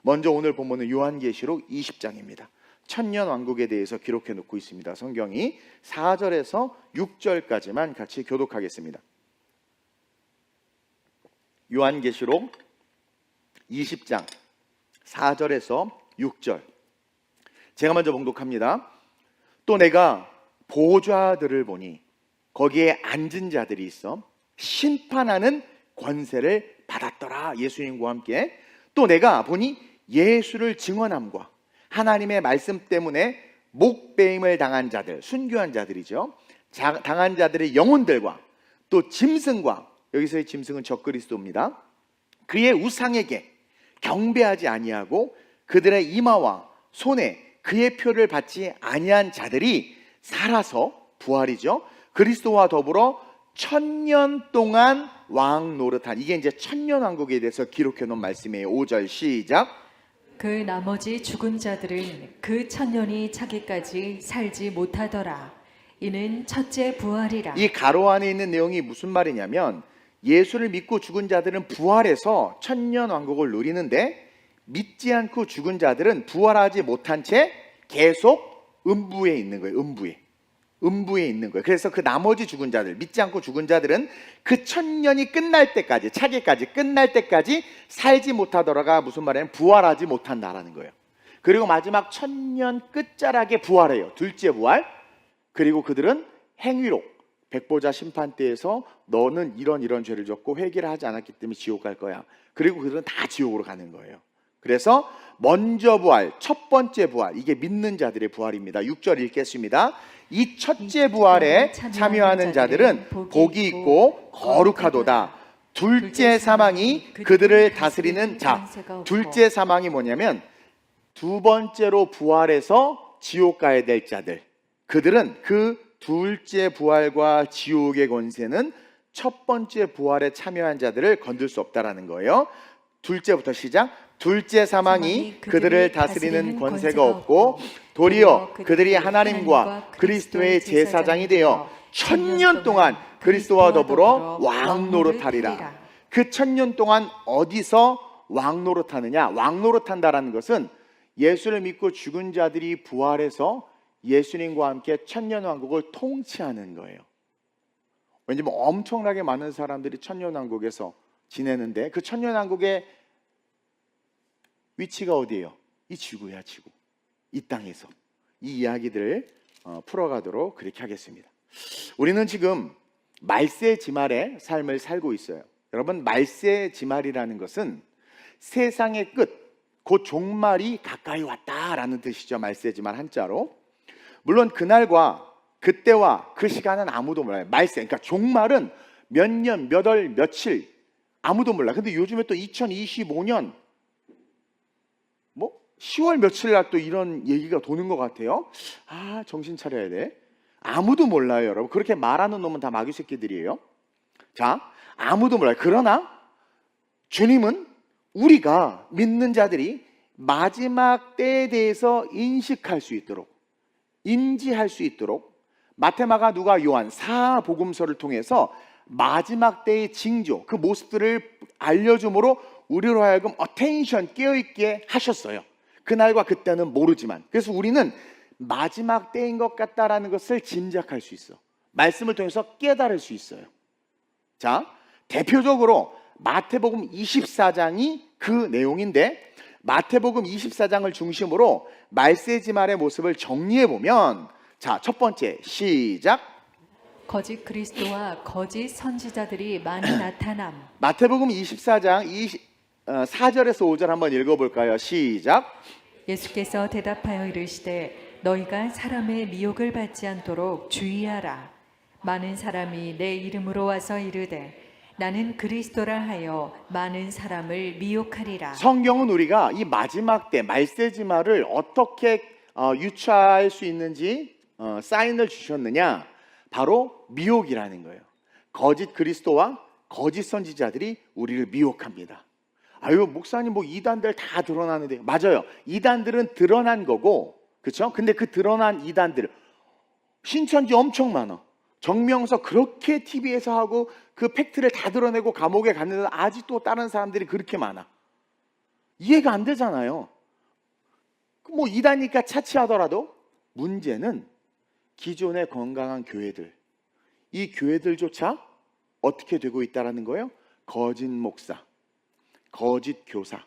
먼저 오늘 본문은 요한계시록 20장입니다. 천년왕국에 대해서 기록해 놓고 있습니다. 성경이 4절에서 6절까지만 같이 교독하겠습니다. 요한계시록 20장 4절에서 6절, 제가 먼저 봉독합니다. 또 내가 보좌들을 보니 거기에 앉은 자들이 있어 심판하는 권세를 받았더라. 예수님과 함께. 또 내가 보니 예수를 증언함과 하나님의 말씀 때문에 목배임을 당한 자들, 순교한 자들이죠. 당한 자들의 영혼들과 또 짐승과, 여기서의 짐승은 적그리스도입니다. 그의 우상에게 경배하지 아니하고 그들의 이마와 손에 그의 표를 받지 아니한 자들이 살아서, 부활이죠, 그리스도와 더불어 1000년 동안 왕 노릇한, 이게 이제 천년왕국에 대해서 기록해 놓은 말씀이에요. 5절 시작. 그 나머지 죽은 자들은 그 1000년이 차기까지 살지 못하더라. 이는 첫째 부활이라. 이 가로 안에 있는 내용이 무슨 말이냐면, 예수를 믿고 죽은 자들은 부활해서 천년왕국을 누리는데, 믿지 않고 죽은 자들은 부활하지 못한 채 계속 음부에 있는 거예요. 음부에 있는 거예요. 그래서 그 나머지 죽은 자들, 믿지 않고 죽은 자들은 그 1000년이 끝날 때까지, 차기까지 끝날 때까지 살지 못하더라가 무슨 말이냐면 부활하지 못한다라는 거예요. 그리고 마지막 1000년 끝자락에 부활해요. 둘째 부활. 그리고 그들은 행위록, 백보자 심판대에서 너는 이런 죄를 졌고 회개를 하지 않았기 때문에 지옥 갈 거야. 그리고 그들은 다 지옥으로 가는 거예요. 그래서 먼저 부활, 첫 번째 부활, 이게 믿는 자들의 부활입니다. 6절 읽겠습니다. 이 첫째 부활에 참여하는 자들은 복이 있고 거룩하도다. 둘째 사망이 그들을 다스리는 자. 둘째 사망이 뭐냐면 두 번째로 부활해서 지옥 가야 될 자들, 그들은 그 둘째 부활과 지옥의 권세는 첫 번째 부활에 참여한 자들을 건들 수 없다라는 거예요. 둘째부터 시작. 둘째 사망이 그들을 다스리는 권세가 없고 도리어 그들이 하나님과 그리스도의 제사장이 되어 1000년 동안 그리스도와 더불어 왕 노릇하리라. 그 1000년 동안 어디서 왕 노릇하느냐? 왕 노릇한다라는 것은 예수를 믿고 죽은 자들이 부활해서 예수님과 함께 천년왕국을 통치하는 거예요. 왜냐하면 엄청나게 많은 사람들이 천년왕국에서 지내는데, 그 천년왕국의 위치가 어디예요? 이 지구야, 지구. 이 땅에서. 이 이야기들을 풀어가도록 그렇게 하겠습니다. 우리는 지금 말세지말의 삶을 살고 있어요. 여러분, 말세지말이라는 것은 세상의 끝, 곧 종말이 가까이 왔다라는 뜻이죠. 말세지말 한자로. 물론 그날과 그때와 그 시간은 아무도 몰라요. 말세, 그러니까 종말은 몇 년, 몇 월, 며칠 아무도 몰라. 근데 요즘에 또 2025년 10월 며칠 날 또 이런 얘기가 도는 것 같아요. 아, 정신 차려야 돼. 아무도 몰라요, 여러분. 그렇게 말하는 놈은 다 마귀 새끼들이에요. 자, 아무도 몰라요. 그러나 주님은 우리가 믿는 자들이 마지막 때에 대해서 인식할 수 있도록, 인지할 수 있도록 마태마가 누가 요한 사복음서를 통해서 마지막 때의 징조, 그 모습들을 알려줌으로 우리로 하여금 어텐션, 깨어있게 하셨어요. 그날과 그때는 모르지만. 그래서 우리는 마지막 때인 것 같다라는 것을 짐작할 수 있어. 말씀을 통해서 깨달을 수 있어요. 자, 대표적으로 마태복음 24장이 그 내용인데, 마태복음 24장을 중심으로 말세지말의 모습을 정리해보면, 자, 첫 번째 시작. 거짓 그리스도와 거짓 선지자들이 많이 나타남. 마태복음 24장 4절에서 5절 한번 읽어볼까요? 시작. 예수께서 대답하여 이르시되 너희가 사람의 미혹을 받지 않도록 주의하라. 많은 사람이 내 이름으로 와서 이르되 나는 그리스도라 하여 많은 사람을 미혹하리라. 성경은 우리가 이 마지막 때 말세지말을 어떻게 유추할 수 있는지 사인을 주셨느냐? 바로 미혹이라는 거예요. 거짓 그리스도와 거짓 선지자들이 우리를 미혹합니다. 아유, 목사님 뭐 이단들 다 드러나는데. 맞아요. 이단들은 드러난 거고, 그렇죠? 근데 그 드러난 이단들 신천지 엄청 많아. 정명서 그렇게 TV에서 하고 그 팩트를 다 드러내고 감옥에 갔는데 아직도 다른 사람들이 그렇게 많아. 이해가 안 되잖아요. 뭐 이다니까 차치하더라도 문제는 기존의 건강한 교회들, 이 교회들조차 어떻게 되고 있다라는 거예요? 거짓 목사, 거짓 교사,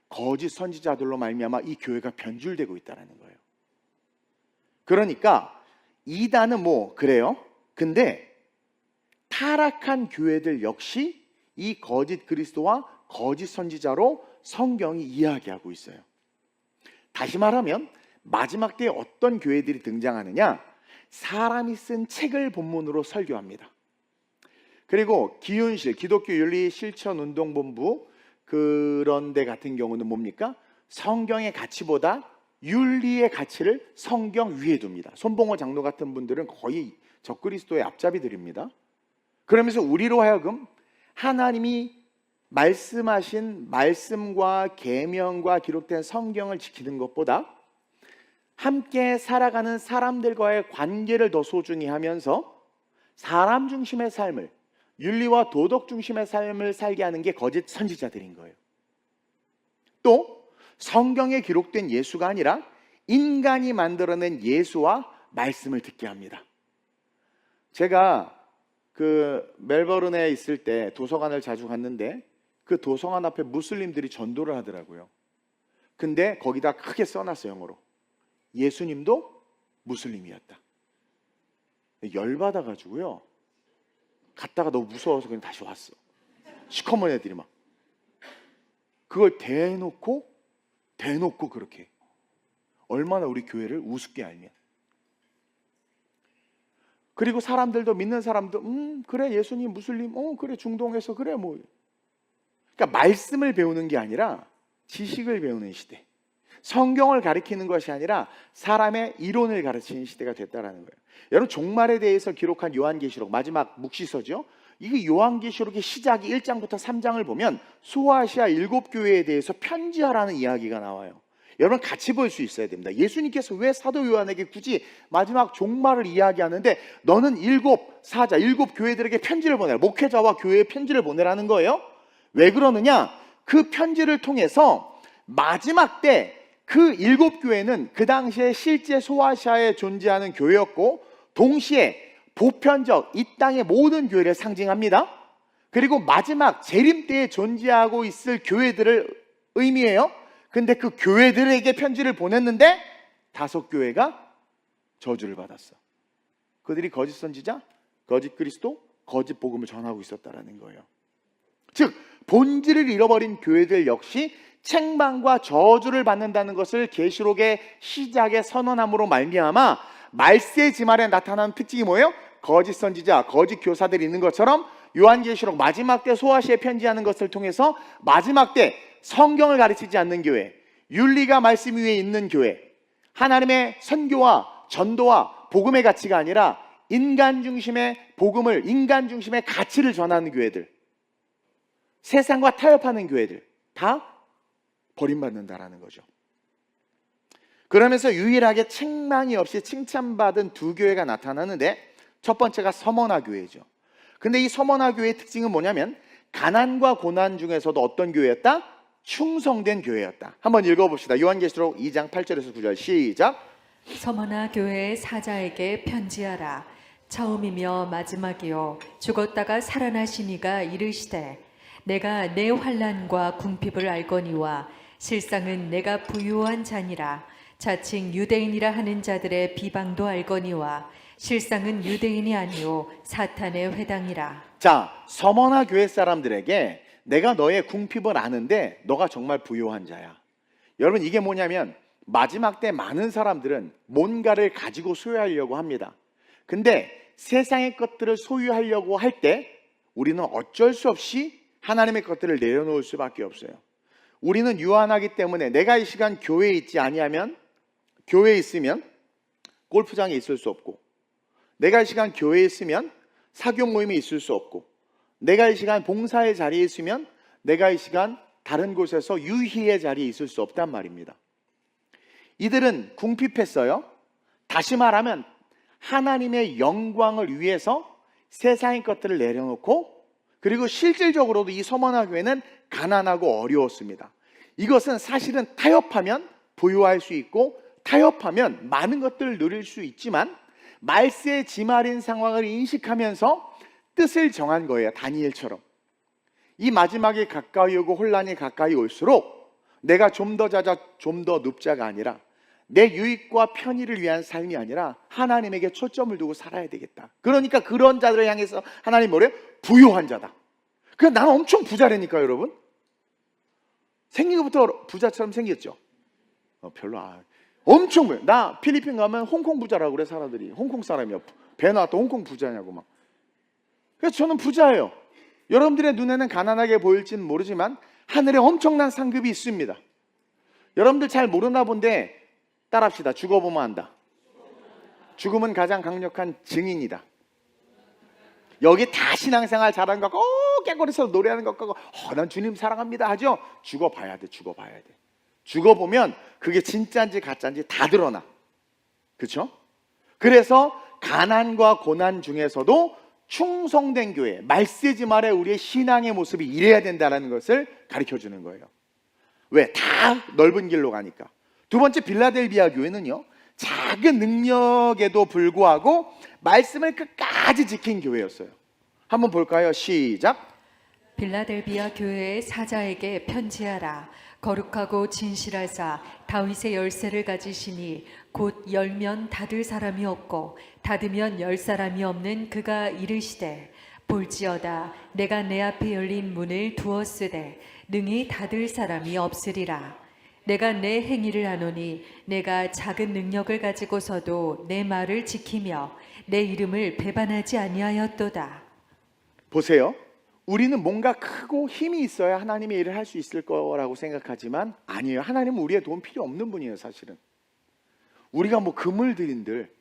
거짓 선지자들로 말미암아 이 교회가 변질되고 있다라는 거예요. 그러니까 이단은 뭐 그래요. 근데 타락한 교회들 역시 이 거짓 그리스도와 거짓 선지자로 성경이 이야기하고 있어요. 다시 말하면 마지막 때에 어떤 교회들이 등장하느냐? 사람이 쓴 책을 본문으로 설교합니다. 그리고 기윤실, 기독교 윤리 실천 운동본부 그런 데 같은 경우는 뭡니까? 성경의 가치보다 윤리의 가치를 성경 위에 둡니다. 손봉호 장로 같은 분들은 거의 적그리스도의 앞잡이들입니다. 그러면서 우리로 하여금 하나님이 말씀하신 말씀과 계명과 기록된 성경을 지키는 것보다 함께 살아가는 사람들과의 관계를 더 소중히 하면서 사람 중심의 삶을, 윤리와 도덕 중심의 삶을 살게 하는 게 거짓 선지자들인 거예요. 또 성경에 기록된 예수가 아니라 인간이 만들어낸 예수와 말씀을 듣게 합니다. 제가 그 멜버른에 있을 때 도서관을 자주 갔는데 그 도서관 앞에 무슬림들이 전도를 하더라고요. 근데 거기다 크게 써놨어요, 영어로. 예수님도 무슬림이었다. 열받아가지고요. 갔다가 너무 무서워서 그냥 다시 왔어. 시커먼 애들이 막. 그걸 대놓고 그렇게. 얼마나 우리 교회를 우습게 알면. 그리고 사람들도, 믿는 사람도 그래 예수님 무슬림, 그래 중동에서 그래 뭐. 그러니까 말씀을 배우는 게 아니라 지식을 배우는 시대, 성경을 가르치는 것이 아니라 사람의 이론을 가르치는 시대가 됐다라는 거예요. 여러분 종말에 대해서 기록한 요한계시록 마지막 묵시서죠. 이게 요한계시록의 시작이 1장부터 3장을 보면 소아시아 7교회에 대해서 편지하라는 이야기가 나와요. 여러분 같이 볼 수 있어야 됩니다. 예수님께서 왜 사도 요한에게 굳이 마지막 종말을 이야기하는데 너는 7 교회들에게 편지를 보내라, 목회자와 교회에 편지를 보내라는 거예요? 왜 그러느냐? 그 편지를 통해서 마지막 때 그 7교회는 그 당시에 실제 소아시아에 존재하는 교회였고 동시에 보편적 이 땅의 모든 교회를 상징합니다. 그리고 마지막 재림 때에 존재하고 있을 교회들을 의미해요. 근데 그 교회들에게 편지를 보냈는데 5교회가 저주를 받았어. 그들이 거짓 선지자, 거짓 그리스도, 거짓 복음을 전하고 있었다라는 거예요. 즉 본질을 잃어버린 교회들 역시 책망과 저주를 받는다는 것을 계시록의 시작에 선언함으로 말미암아 말세 지말에 나타나는 특징이 뭐예요? 거짓 선지자, 거짓 교사들이 있는 것처럼 요한계시록 마지막 때 소아시아에 편지하는 것을 통해서 마지막 때 성경을 가르치지 않는 교회, 윤리가 말씀 위에 있는 교회, 하나님의 선교와 전도와 복음의 가치가 아니라 인간 중심의 복음을, 인간 중심의 가치를 전하는 교회들, 세상과 타협하는 교회들 다 버림받는다라는 거죠. 그러면서 유일하게 책망이 없이 칭찬받은 2교회가 나타나는데 첫 번째가 서머나 교회죠. 근데 이 서머나 교회의 특징은 뭐냐면 가난과 고난 중에서도 어떤 교회였다? 충성된 교회였다. 한번 읽어봅시다. 요한계시록 2장 8절에서 9절 시작. 서머나 교회의 사자에게 편지하라. 처음이며 마지막이요 죽었다가 살아나신 이가 이르시되 내가 내 환난과 궁핍을 알거니와 실상은 내가 부유한 자니라. 자칭 유대인이라 하는 자들의 비방도 알거니와 실상은 유대인이 아니요 사탄의 회당이라. 자, 서머나 교회 사람들에게 내가 너의 궁핍을 아는데 너가 정말 부유한 자야. 여러분 이게 뭐냐면 마지막 때 많은 사람들은 뭔가를 가지고 소유하려고 합니다. 근데 세상의 것들을 소유하려고 할 때 우리는 어쩔 수 없이 하나님의 것들을 내려놓을 수밖에 없어요. 우리는 유한하기 때문에 내가 이 시간 교회에 있지 아니하면, 교회에 있으면 골프장에 있을 수 없고, 내가 이 시간 교회에 있으면 사교 모임에 있을 수 없고, 내가 이 시간 봉사의 자리에 있으면 내가 이 시간 다른 곳에서 유희의 자리에 있을 수 없단 말입니다. 이들은 궁핍했어요. 다시 말하면 하나님의 영광을 위해서 세상의 것들을 내려놓고, 그리고 실질적으로도 이 서머나 교회는 가난하고 어려웠습니다. 이것은 사실은 타협하면 부유할 수 있고 타협하면 많은 것들을 누릴 수 있지만 말세의 지말인 상황을 인식하면서 뜻을 정한 거예요. 다니엘처럼. 이 마지막에 가까이 오고 혼란이 가까이 올수록 내가 좀 더 자자 좀 더 눕자가 아니라 내 유익과 편의를 위한 삶이 아니라 하나님에게 초점을 두고 살아야 되겠다. 그러니까 그런 자들을 향해서 하나님 뭐래요? 부유한 자다. 그냥 나는 엄청 부자라니까 여러분. 생긴 것부터 부자처럼 생겼죠. 별로 엄청 부자. 나 필리핀 가면 홍콩 부자라고 그래 사람들이. 홍콩 사람이야. 배 나왔다 홍콩 부자냐고 막. 그래서 저는 부자예요. 여러분들의 눈에는 가난하게 보일지는 모르지만 하늘에 엄청난 상급이 있습니다. 여러분들 잘 모르나 본데 따라합시다. 죽어보면 안다. 죽음은 가장 강력한 증인이다. 여기 다 신앙생활 잘하는 것 같고 깨꼬리에서 노래하는 것 같고 난 주님 사랑합니다 하죠. 죽어봐야 돼. 죽어봐야 돼. 죽어보면 그게 진짜인지 가짜인지 다 드러나. 그렇죠? 그래서 가난과 고난 중에서도 충성된 교회, 말세지 말에 우리의 신앙의 모습이 이래야 된다는 것을 가르쳐주는 거예요. 왜? 다 넓은 길로 가니까. 두 번째 빌라델비아 교회는요, 작은 능력에도 불구하고 말씀을 끝까지 지킨 교회였어요. 한번 볼까요? 시작. 빌라델비아 교회의 사자에게 편지하라. 거룩하고 진실하사 다윗의 열쇠를 가지시니 곧 열면 닫을 사람이 없고 닫으면 열 사람이 없는 그가 이르시되 볼지어다 내가 내 앞에 열린 문을 두었으되 능히 닫을 사람이 없으리라. 내가 내 행위를 아노니 내가 작은 능력을 가지고서도 내 말을 지키며 내 이름을 배반하지 아니하였도다. 보세요. 우리는 뭔가 크고 힘이 있어야 하나님의 일을 할 수 있을 거라고 생각하지만 아니에요. 하나님은 우리의 도움 필요 없는 분이에요. 사실은 우리가 뭐 금을 들인들,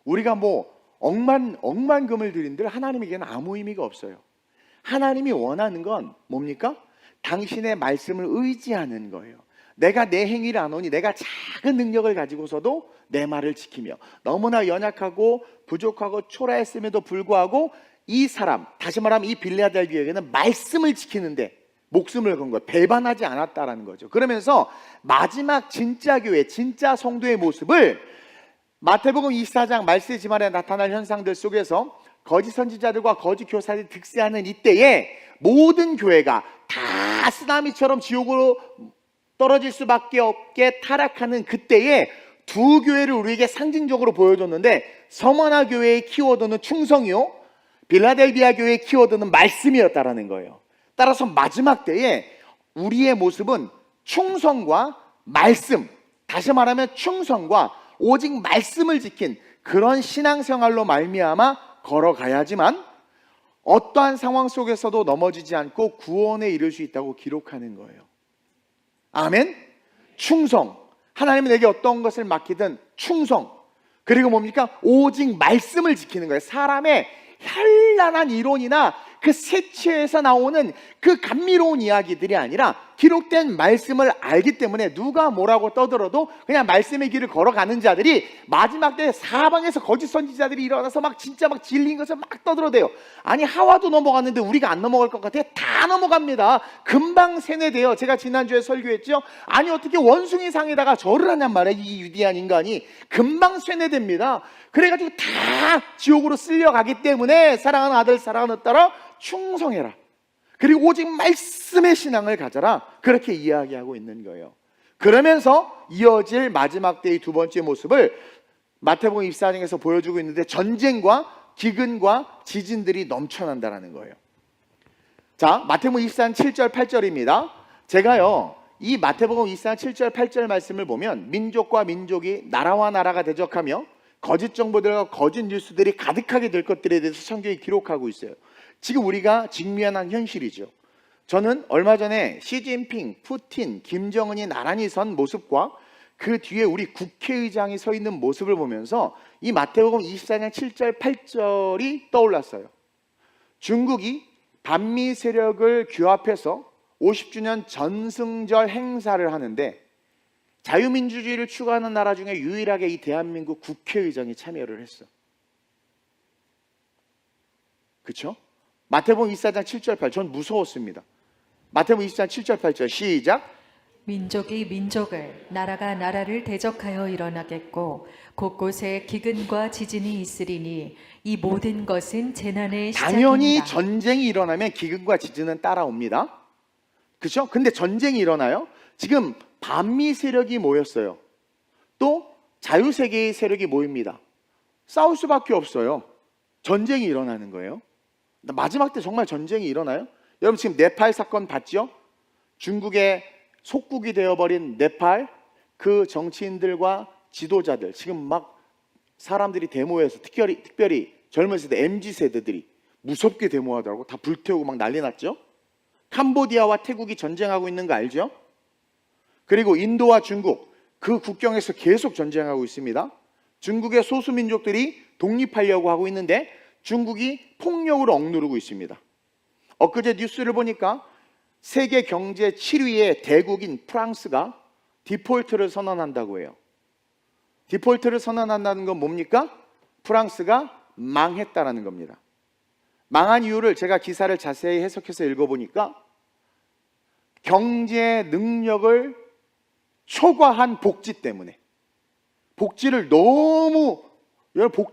우리가 뭐 억만 금을 들인들 하나님에게는 아무 의미가 없어요. 하나님이 원하는 건 뭡니까? 당신의 말씀을 의지하는 거예요. 내가 내 행위를 안 오니 내가 작은 능력을 가지고서도 내 말을 지키며 너무나 연약하고 부족하고 초라했음에도 불구하고 이 사람, 다시 말하면 이 빌라델비아에게는 말씀을 지키는데 목숨을 건 거예요. 배반하지 않았다라는 거죠. 그러면서 마지막 진짜 교회, 진짜 성도의 모습을 마태복음 24장 말세 지말에 나타날 현상들 속에서 거짓 선지자들과 거짓 교사들이 득세하는 이때에 모든 교회가 다 쓰나미처럼 지옥으로 떨어질 수밖에 없게 타락하는 그때에 두 교회를 우리에게 상징적으로 보여줬는데 서머나 교회의 키워드는 충성이요, 빌라델비아 교회의 키워드는 말씀이었다라는 거예요. 따라서 마지막 때에 우리의 모습은 충성과 말씀, 다시 말하면 충성과 오직 말씀을 지킨 그런 신앙생활로 말미암아 걸어가야지만 어떠한 상황 속에서도 넘어지지 않고 구원에 이를 수 있다고 기록하는 거예요. 아멘. 충성. 하나님이 내게 어떤 것을 맡기든 충성. 그리고 뭡니까? 오직 말씀을 지키는 거예요. 사람의 현란한 이론이나 그 세치에서 나오는 그 감미로운 이야기들이 아니라 기록된 말씀을 알기 때문에 누가 뭐라고 떠들어도 그냥 말씀의 길을 걸어가는 자들이 마지막 때 사방에서 거짓 선지자들이 일어나서 막 진짜 막 진리인 것을 막 떠들어대요. 아니 하와도 넘어갔는데 우리가 안 넘어갈 것 같아? 다 넘어갑니다. 금방 세뇌돼요. 제가 지난주에 설교했죠. 아니 어떻게 원숭이상에다가 절을 하냔 말이에요. 이 위대한 인간이 금방 세뇌됩니다. 그래가지고 다 지옥으로 쓸려가기 때문에 사랑하는 아들 사랑하는 딸아 충성해라. 그리고 오직 말씀의 신앙을 가져라. 그렇게 이야기하고 있는 거예요. 그러면서 이어질 마지막 때의 두 번째 모습을 마태복음 24장에서 보여주고 있는데 전쟁과 기근과 지진들이 넘쳐난다는 거예요. 자, 마태복음 24장 7절 8절입니다. 제가요 이 마태복음 24장 7절 8절 말씀을 보면 민족과 민족이 나라와 나라가 대적하며 거짓 정보들과 거짓 뉴스들이 가득하게 될 것들에 대해서 성경이 기록하고 있어요. 지금 우리가 직면한 현실이죠. 저는 얼마 전에 시진핑, 푸틴, 김정은이 나란히 선 모습과 그 뒤에 우리 국회의장이 서 있는 모습을 보면서 이 마태복음 24장 7절 8절이 떠올랐어요. 중국이 반미 세력을 규합해서 50주년 전승절 행사를 하는데 자유민주주의를 추구하는 나라 중에 유일하게 이 대한민국 국회의장이 참여를 했어. 그렇죠? 마태복음 24장 7절 8절 전 무서웠습니다. 마태복음 24장 7절 8절 시작. 민족이 민족을, 나라가 나라를 대적하여 일어나겠고 곳곳에 기근과 지진이 있으리니 이 모든 것은 재난의 당연히 시작입니다. 전쟁이 일어나면 기근과 지진은 따라옵니다. 그렇죠? 근데 전쟁이 일어나요. 지금 반미 세력이 모였어요. 또 자유세계의 세력이 모입니다. 싸울 수밖에 없어요. 전쟁이 일어나는 거예요. 마지막 때 정말 전쟁이 일어나요? 여러분 지금 네팔 사건 봤죠? 중국의 속국이 되어버린 네팔, 그 정치인들과 지도자들 지금 막 사람들이 데모해서 특별히 젊은 세대 MZ세대들이 무섭게 데모하더라고. 다 불태우고 막 난리 났죠. 캄보디아와 태국이 전쟁하고 있는 거 알죠? 그리고 인도와 중국, 그 국경에서 계속 전쟁하고 있습니다. 중국의 소수민족들이 독립하려고 하고 있는데 중국이 폭력으로 억누르고 있습니다. 엊그제 뉴스를 보니까 세계 경제 7위의 대국인 프랑스가 디폴트를 선언한다고 해요. 디폴트를 선언한다는 건 뭡니까? 프랑스가 망했다라는 겁니다. 망한 이유를 제가 기사를 자세히 해석해서 읽어보니까 경제 능력을 초과한 복지 때문에, 복지를 너무, 여러분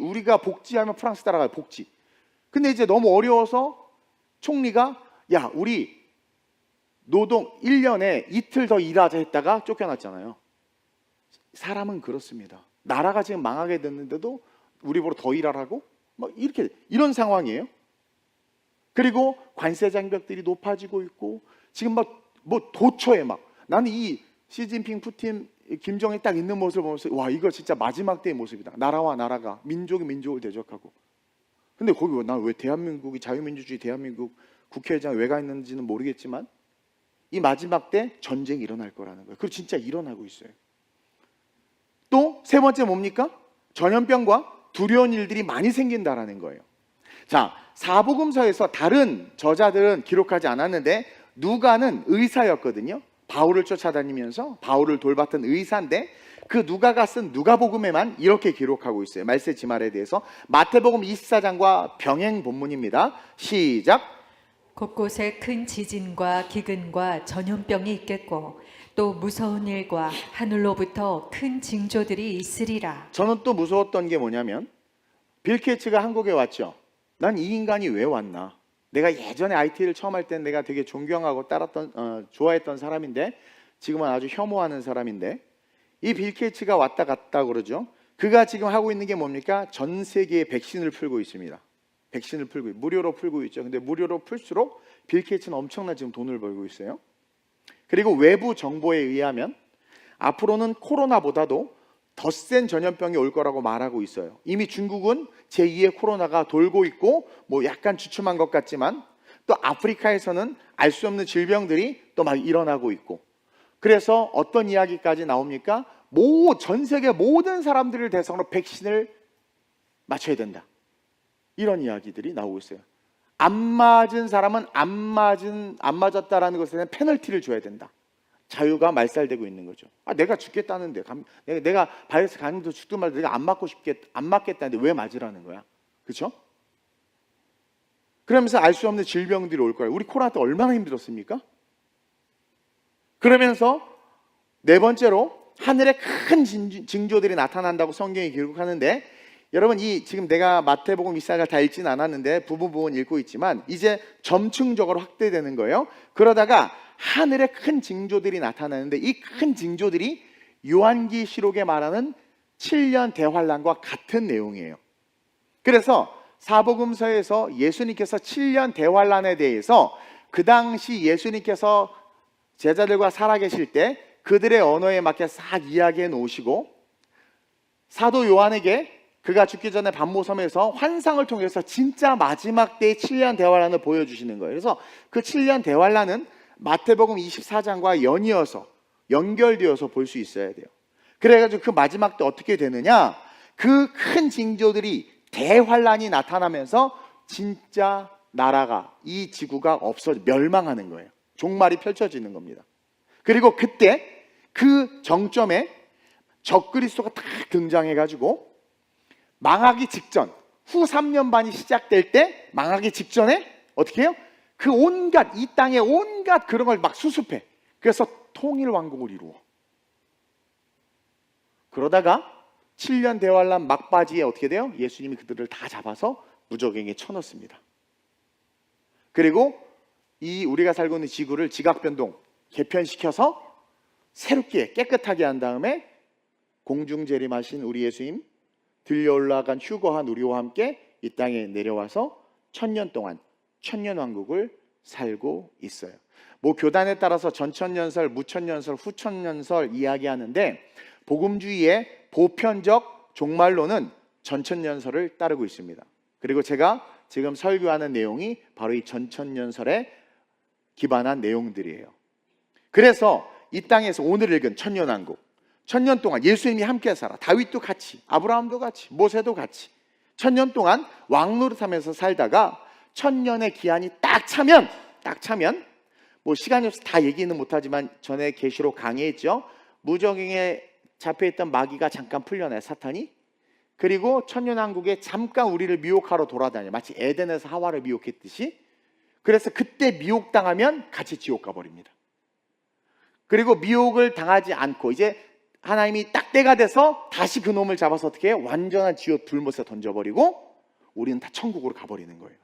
우리가 복지하면 프랑스 따라가요. 복지. 근데 이제 너무 어려워서 총리가 야 우리 노동 1년에 이틀 더 일하자 했다가 쫓겨났잖아요. 사람은 그렇습니다. 나라가 지금 망하게 됐는데도 우리 보러 더 일하라고? 막 이렇게 이런 상황이에요. 그리고 관세 장벽들이 높아지고 있고 지금 막 뭐 도처에 막 나는 이 시진핑, 푸틴, 김정일 딱 있는 모습을 보면서 와 이거 진짜 마지막 때의 모습이다. 나라와 나라가 민족이 민족을 대적하고. 근데 거기 난 왜 대한민국이 자유민주주의 대한민국 국회의장 왜 가 있는지는 모르겠지만 이 마지막 때 전쟁이 일어날 거라는 거예요. 그리고 진짜 일어나고 있어요. 또 세 번째 뭡니까? 전염병과 두려운 일들이 많이 생긴다라는 거예요. 자, 사복음서에서 다른 저자들은 기록하지 않았는데 누가는 의사였거든요. 바울을 쫓아다니면서 바울을 돌봤던 의사인데 그 누가가 쓴 누가복음에만 이렇게 기록하고 있어요. 말세 지말에 대해서. 마태복음 24장과 병행 본문입니다. 시작. 곳곳에 큰 지진과 기근과 전염병이 있겠고 또 무서운 일과 하늘로부터 큰 징조들이 있으리라. 저는 또 무서웠던 게 뭐냐면 빌 게이츠가 한국에 왔죠. 난 이 인간이 왜 왔나? 내가 예전에 IT를 처음 할 때는 내가 되게 존경하고 좋아했던 사람인데 지금은 아주 혐오하는 사람인데 이 빌 게이츠가 왔다 갔다 그러죠. 그가 지금 하고 있는 게 뭡니까? 전 세계에 백신을 풀고 있습니다. 백신을 풀고 무료로 풀고 있죠. 근데 무료로 풀수록 빌 게이츠는 엄청난 지금 돈을 벌고 있어요. 그리고 외부 정보에 의하면 앞으로는 코로나보다도 더 센 전염병이 올 거라고 말하고 있어요. 이미 중국은 제2의 코로나가 돌고 있고 뭐 약간 주춤한 것 같지만 또 아프리카에서는 알 수 없는 질병들이 또 막 일어나고 있고 그래서 어떤 이야기까지 나옵니까? 전 세계 모든 사람들을 대상으로 백신을 맞춰야 된다. 이런 이야기들이 나오고 있어요. 안 맞은 사람은 안 맞았다라는 것에 대한 페널티를 줘야 된다. 자유가 말살되고 있는 거죠. 내가 죽겠다는데 내가 바이러스 감염돼서 죽든 말든 내가 안 맞겠다는데 왜 맞으라는 거야? 그렇죠? 그러면서 알 수 없는 질병들이 올 거예요. 우리 코로나 때 얼마나 힘들었습니까? 그러면서 네 번째로 하늘에 큰 징조들이 나타난다고 성경이 기록하는데 여러분 지금 내가 마태복음 24장 다 읽진 않았는데 부분 읽고 있지만 이제 점층적으로 확대되는 거예요. 그러다가 하늘에 큰 징조들이 나타나는데 이 큰 징조들이 요한계시록에 말하는 7년 대환란과 같은 내용이에요. 그래서 사복음서에서 예수님께서 7년 대환란에 대해서 그 당시 예수님께서 제자들과 살아계실 때 그들의 언어에 맞게 싹 이야기해 놓으시고 사도 요한에게 그가 죽기 전에 반모섬에서 환상을 통해서 진짜 마지막 때의 7년 대환란을 보여주시는 거예요. 그래서 그 7년 대환란은 마태복음 24장과 연결되어서 볼 수 있어야 돼요. 그래가지고 그 마지막 때 어떻게 되느냐? 그 큰 징조들이 대환란이 나타나면서 진짜 나라가 이 지구가 멸망하는 거예요. 종말이 펼쳐지는 겁니다. 그리고 그때 그 정점에 적그리스도가 딱 등장해가지고 망하기 직전 후 3년 반이 시작될 때 망하기 직전에 어떻게 해요? 이 땅의 온갖 그런 걸 막 수습해. 그래서 통일 왕국을 이루어. 그러다가 7년 대환란 막바지에 어떻게 돼요? 예수님이 그들을 다 잡아서 무적행에 쳐넣습니다. 그리고 이 우리가 살고 있는 지구를 지각변동 개편시켜서 새롭게 깨끗하게 한 다음에 공중 재림하신 우리 예수님, 들려 올라간 휴거한 우리와 함께 이 땅에 내려와서 1000년 동안 천년왕국을 살고 있어요. 뭐 교단에 따라서 전천년설, 무천년설, 후천년설 이야기하는데 복음주의의 보편적 종말론은 전천년설을 따르고 있습니다. 그리고 제가 지금 설교하는 내용이 바로 이 전천년설에 기반한 내용들이에요. 그래서 이 땅에서 오늘 읽은 천년왕국, 1000년 동안 예수님이 함께 살아, 다윗도 같이, 아브라함도 같이, 모세도 같이 1000년 동안 왕노릇하면서 살다가 1000년의 기한이 딱 차면 뭐 시간이 없어서 다 얘기는 못하지만 전에 계시록 강의했죠. 무적행에 잡혀있던 마귀가 잠깐 풀려나요, 사탄이. 그리고 천년왕국에 잠깐 우리를 미혹하러 돌아다녀요. 마치 에덴에서 하와를 미혹했듯이. 그래서 그때 미혹당하면 같이 지옥 가버립니다. 그리고 미혹을 당하지 않고 이제 하나님이 딱 때가 돼서 다시 그 놈을 잡아서 어떻게 해요? 완전한 지옥 불못에 던져버리고 우리는 다 천국으로 가버리는 거예요.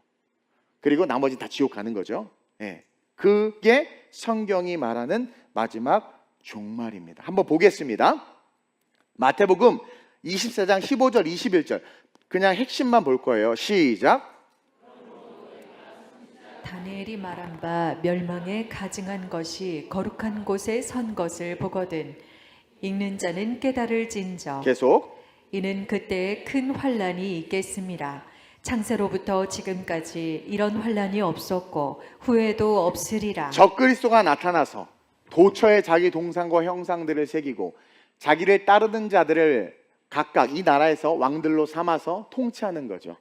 그리고 나머지는 다 지옥 가는 거죠. 예. 그게 성경이 말하는 마지막 종말입니다. 한번 보겠습니다. 마태복음 24장 15절 21절 그냥 핵심만 볼 거예요. 시작. 다니엘이 말한 바 멸망에 가증한 것이 거룩한 곳에 선 것을 보거든 읽는 자는 깨달을진저. 계속. 이는 그때에 큰 환란이 있겠습니다. 창세로부터 지금까지 이런 환란이 없었고 후에도 없으리라. 적그리스도가 나타나서 도처에 자기 동상과 형상들을 새기고 자기를 따르는 자들을 각각 이 나라에서 왕들로 삼아서 통치하는 거죠.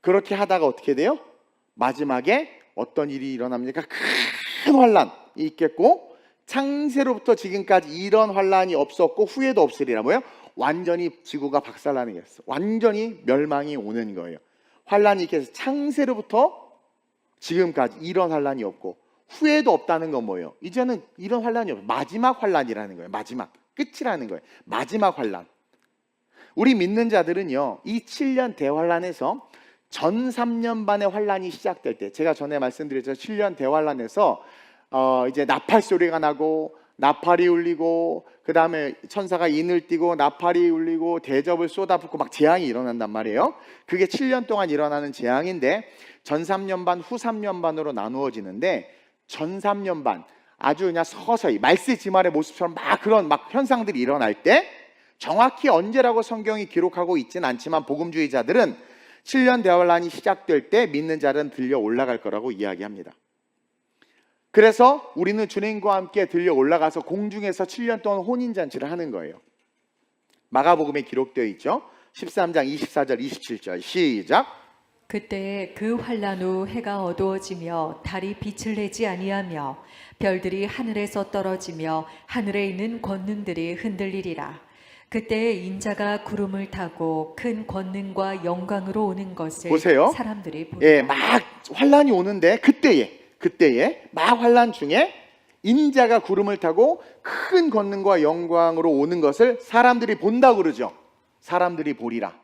그렇게 하다가 어떻게 돼요? 마지막에 어떤 일이 일어납니까? 큰 환란이 있겠고 창세로부터 지금까지 이런 환란이 없었고 후에도 없으리라. 뭐예요? 완전히 지구가 박살나는 게 있어. 완전히 멸망이 오는 거예요. 환란이 있겠어. 창세로부터 지금까지 이런 환란이 없고 후에도 없다는 건 뭐예요? 이제는 이런 환란이 없어요. 마지막 환란이라는 거예요. 마지막 끝이라는 거예요. 마지막 환란. 우리 믿는 자들은요, 이 7년 대환란에서 전 3년 반의 환란이 시작될 때, 제가 전에 말씀드렸죠. 7년 대환란에서 이제 나팔 소리가 나고 나팔이 울리고 그 다음에 천사가 인을 띠고 나팔이 울리고 대접을 쏟아붓고 막 재앙이 일어난단 말이에요. 그게 7년 동안 일어나는 재앙인데 전 3년 반, 후 3년 반으로 나누어지는데 전 3년 반 아주 그냥 서서히 말세지말의 모습처럼 막 그런 막 현상들이 일어날 때 정확히 언제라고 성경이 기록하고 있진 않지만 복음주의자들은 7년 대환란이 시작될 때 믿는 자는 들려 올라갈 거라고 이야기합니다. 그래서 우리는 주님과 함께 들려 올라가서 공중에서 7년 동안 혼인잔치를 하는 거예요. 마가복음에 기록되어 있죠. 13장 24절 27절 시작. 그때에 그 환란 후 해가 어두워지며 달이 빛을 내지 아니하며 별들이 하늘에서 떨어지며 하늘에 있는 권능들이 흔들리리라. 그때에 인자가 구름을 타고 큰 권능과 영광으로 오는 것을 보세요. 사람들이 보리라. 예, 막 환란이 오는데 그때에 막 환란 중에 인자가 구름을 타고 큰 권능과 영광으로 오는 것을 사람들이 본다고 그러죠. 사람들이 보리라.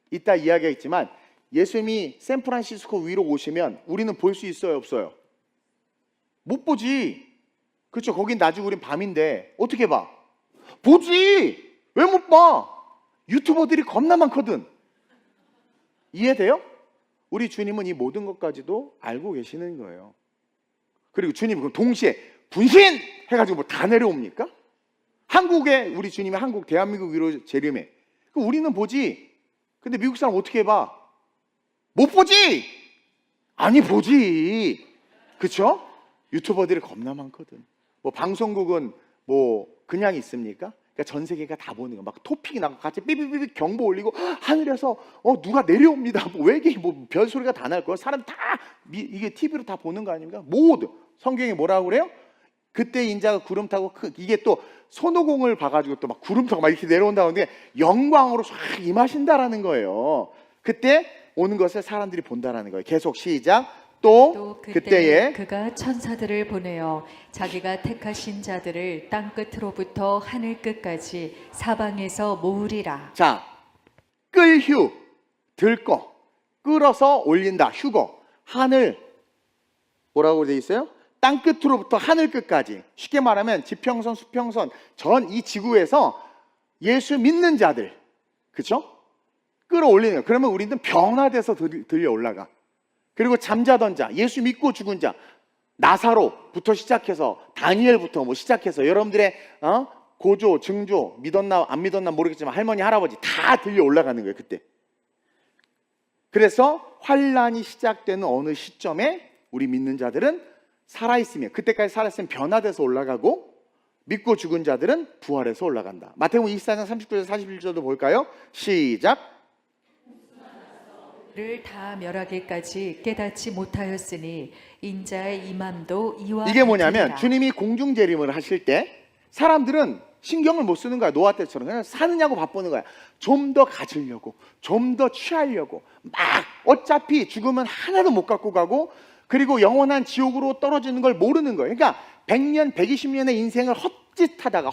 이따 이야기했지만 예수님이 샌프란시스코 위로 오시면 우리는 볼 수 있어요, 없어요? 못 보지. 그렇죠. 거긴 낮이고 우린 밤인데 어떻게 봐? 보지. 왜 못 봐? 유튜버들이 겁나 많거든. 이해돼요? 우리 주님은 이 모든 것까지도 알고 계시는 거예요. 그리고 주님은 그럼 동시에 분신! 해가지고 뭐 다 내려옵니까? 한국에 우리 주님이 한국 대한민국 위로 재림해. 그럼 우리는 보지. 근데 미국 사람 어떻게 봐? 못 보지. 아니 보지. 그렇죠? 유튜버들이 겁나 많거든. 뭐 방송국은 뭐 그냥 있습니까? 그러니까 전 세계가 다 보는 거. 막 토픽이 나고 같이 삐삐삐삐 경보 올리고 하늘에서 누가 내려옵니다. 뭐 외계 뭐 별 소리가 다 날 거야. 사람 다 이게 TV로 다 보는 거 아닙니까? 모두 성경이 뭐라고 그래요? 그때 인자가 구름 타고 이게 또 손오공을 봐가지고 또 막 구름 타고 막 이렇게 내려온다는데 영광으로 쫙 임하신다라는 거예요. 그때 오는 것을 사람들이 본다라는 거예요. 계속 시작. 또 그때에 그때에 그가 천사들을 보내어 자기가 택하신 자들을 땅 끝으로부터 하늘 끝까지 사방에서 모으리라. 자, 끌휴, 들거, 끌어서 올린다, 휴거. 하늘, 뭐라고 되어 있어요? 땅 끝으로부터 하늘 끝까지. 쉽게 말하면 지평선, 수평선, 전 이 지구에서 예수 믿는 자들, 그렇죠? 끌어올리는 거예요. 그러면 우리는 변화돼서 들려 올라가. 그리고 잠자던 자, 예수 믿고 죽은 자, 나사로부터 시작해서 다니엘부터 뭐 시작해서 여러분들의 고조, 증조, 믿었나 안 믿었나 모르겠지만 할머니, 할아버지 다 들려 올라가는 거예요, 그때. 그래서 환란이 시작되는 어느 시점에 우리 믿는 자들은 살아있으면, 그때까지 살아있으면 변화돼서 올라가고, 믿고 죽은 자들은 부활해서 올라간다. 마태복음 24장 39절 41절도 볼까요? 시작. 를 다 멸하기까지 깨닫지 못하였으니 인자의 임함도 이와 이게 뭐냐면 같으리라. 주님이 공중 재림을 하실 때 사람들은 신경을 못 쓰는 거야. 노아 때처럼 그냥 사느냐고 바쁘는 거야. 좀 더 가지려고, 좀 더 취하려고, 막 어차피 죽으면 하나도 못 갖고 가고, 그리고 영원한 지옥으로 떨어지는 걸 모르는 거예요. 그러니까 100년, 120년의 인생을 헛짓하다가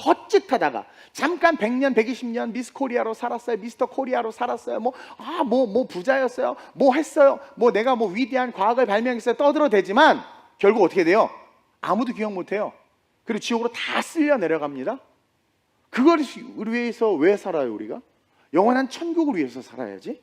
잠깐 100년, 120년 미스 코리아로 살았어요. 미스터 코리아로 살았어요. 뭐 부자였어요. 뭐 했어요. 뭐 내가 뭐 위대한 과학을 발명했어요. 떠들어대지만 결국 어떻게 돼요? 아무도 기억 못 해요. 그리고 지옥으로 다 쓸려 내려갑니다. 그걸 위해서 왜 살아요, 우리가? 영원한 천국을 위해서 살아야지.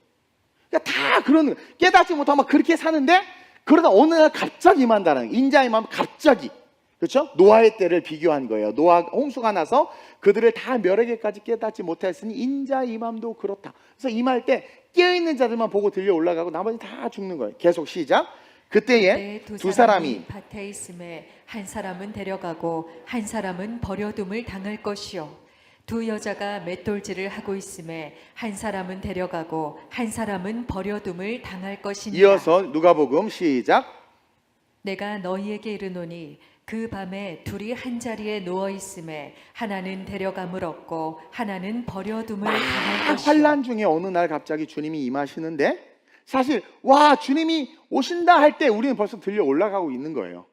그러니까 다 그런, 깨닫지 못하면 그렇게 사는데, 그러다 어느 날 갑자기 임한다는, 인자의 마음 갑자기. 그렇죠? 노아의 때를 비교한 거예요. 노아 홍수가 나서 그들을 다 멸하기까지 깨닫지 못하였으니 인자의 임함도 그렇다. 그래서 임할 때 깨어있는 자들만 보고 들려 올라가고 나머지 다 죽는 거예요. 계속 시작. 그때에 두 사람이 밭에 있음에 한 사람은 데려가고 한 사람은 버려둠을 당할 것이요 두 여자가 맷돌질을 하고 있음에 한 사람은 데려가고 한 사람은 버려둠을 당할 것이니라. 이어서 누가복음 시작. 내가 너희에게 이르노니 그 밤에 둘이 한 자리에 누워 있음에 하나는 데려감을 얻고 하나는 버려둠을 당할 것이요 환란 중에 어느 날 갑자기 주님이 임하시는데, 사실 와 주님이 오신다 할 때 우리는 벌써 들려 올라가고 있는 거예요.